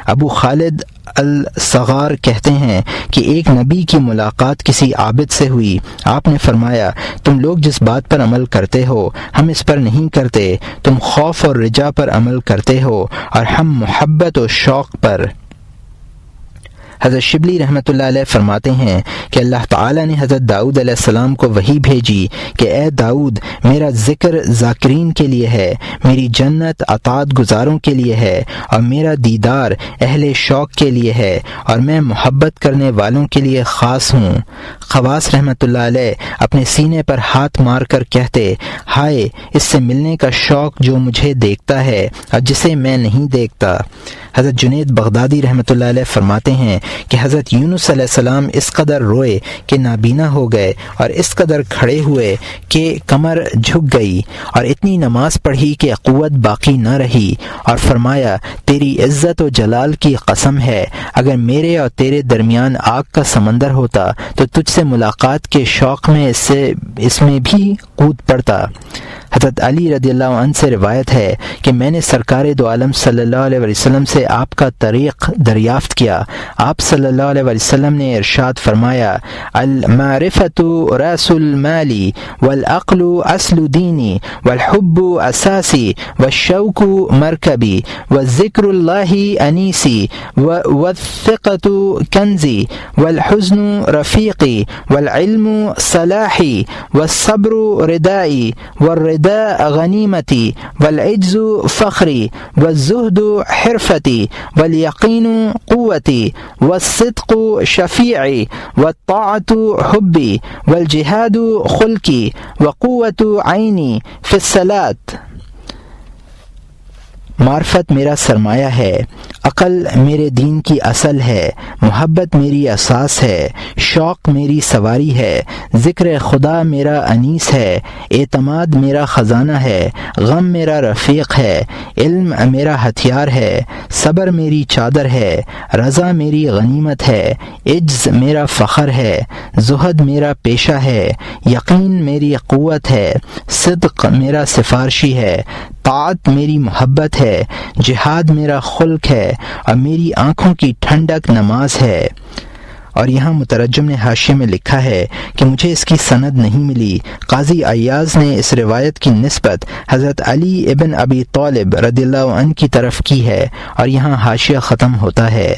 ابو خالد الصغار کہتے ہیں کہ ایک نبی کی ملاقات کسی عابد سے ہوئی۔ آپ نے فرمایا، تم لوگ جس بات پر عمل کرتے ہو ہم اس پر نہیں کرتے، تم خوف اور رجا پر عمل کرتے ہو اور ہم محبت و شوق پر۔ حضرت شبلی رحمۃ اللہ علیہ فرماتے ہیں کہ اللہ تعالیٰ نے حضرت داؤد علیہ السلام کو وحی بھیجی کہ اے داؤد، میرا ذکر ذاکرین کے لیے ہے، میری جنت اطاعت گزاروں کے لیے ہے، اور میرا دیدار اہل شوق کے لیے ہے، اور میں محبت کرنے والوں کے لیے خاص ہوں۔ خواص رحمۃ اللہ علیہ اپنے سینے پر ہاتھ مار کر کہتے، ہائے اس سے ملنے کا شوق جو مجھے دیکھتا ہے اور جسے میں نہیں دیکھتا۔ حضرت جنید بغدادی رحمۃ اللہ علیہ فرماتے ہیں کہ حضرت یونس علیہ السلام اس قدر روئے کہ نابینا ہو گئے، اور اس قدر کھڑے ہوئے کہ کمر جھک گئی، اور اتنی نماز پڑھی کہ قوت باقی نہ رہی، اور فرمایا، تیری عزت و جلال کی قسم ہے، اگر میرے اور تیرے درمیان آگ کا سمندر ہوتا تو تجھ سے ملاقات کے شوق میں اس میں بھی کود پڑتا۔ حضرت علی رضی اللہ عنہ سے روایت ہے کہ میں نے سرکار دو عالم صلی اللہ علیہ وسلم سے آپ کا طریق دریافت کیا۔ آپ صلی اللہ علیہ وسلم نے ارشاد فرمایا، المعرفۃ راس المال والعقل اصل دینی والحب اساسی والشوق مرکبی والذکر اللہ انیسی والثقۃ کنزی والحزن رفیقی والعلم صلاحی والصبر ردائی والرضا غنیمتی والعجز فخری والزہد حرفتی والیقین قوتی والصدق شفیعی والطاعت حبی والجہاد خلقی وقوت عینی فی الصلاۃ۔ معرفت میرا سرمایہ ہے، عقل میرے دین کی اصل ہے، محبت میری اساس ہے، شوق میری سواری ہے، ذکر خدا میرا انیس ہے، اعتماد میرا خزانہ ہے، غم میرا رفیق ہے، علم میرا ہتھیار ہے، صبر میری چادر ہے، رضا میری غنیمت ہے، عجز میرا فخر ہے، زہد میرا پیشہ ہے، یقین میری قوت ہے، صدق میرا سفارشی ہے، طاعت میری محبت ہے، جہاد میرا خلق ہے، اور میری آنکھوں کی ٹھنڈک نماز ہے۔ اور یہاں مترجم نے حاشیے میں لکھا ہے کہ مجھے اس کی سند نہیں ملی۔ قاضی ایاز نے اس روایت کی نسبت حضرت علی ابن ابی طالب رضی اللہ عنہ کی طرف کی ہے، اور یہاں حاشیہ ختم ہوتا ہے۔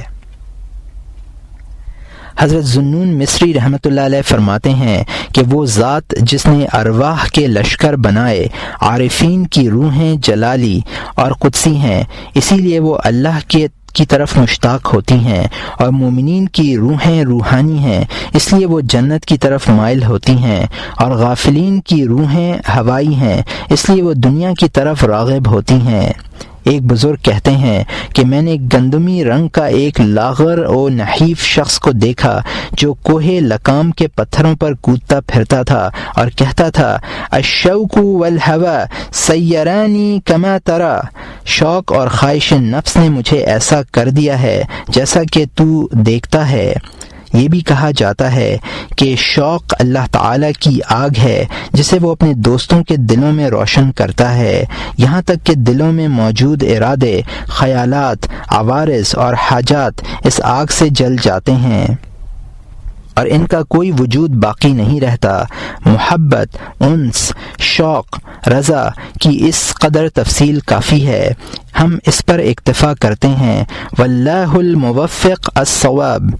حضرت ذوالنون مصری رحمۃ اللہ علیہ فرماتے ہیں کہ وہ ذات جس نے ارواح کے لشکر بنائے، عارفین کی روحیں جلالی اور قدسی ہیں، اسی لیے وہ اللہ کی طرف مشتاق ہوتی ہیں، اور مومنین کی روحیں روحانی ہیں، اس لیے وہ جنت کی طرف مائل ہوتی ہیں، اور غافلین کی روحیں ہوائی ہیں، اس لیے وہ دنیا کی طرف راغب ہوتی ہیں۔ ایک بزرگ کہتے ہیں کہ میں نے گندمی رنگ کا ایک لاغر و نحیف شخص کو دیکھا جو کوہ لکام کے پتھروں پر کودتا پھرتا تھا اور کہتا تھا، الشوق والہوى سیرانی کما ترى، شوق اور خواہش نفس نے مجھے ایسا کر دیا ہے جیسا کہ تو دیکھتا ہے۔ یہ بھی کہا جاتا ہے کہ شوق اللہ تعالیٰ کی آگ ہے جسے وہ اپنے دوستوں کے دلوں میں روشن کرتا ہے، یہاں تک کہ دلوں میں موجود ارادے، خیالات، عوارض اور حاجات اس آگ سے جل جاتے ہیں اور ان کا کوئی وجود باقی نہیں رہتا۔ محبت، انس، شوق، رضا کی اس قدر تفصیل کافی ہے، ہم اس پر اکتفا کرتے ہیں۔ واللہ الموفق الصواب۔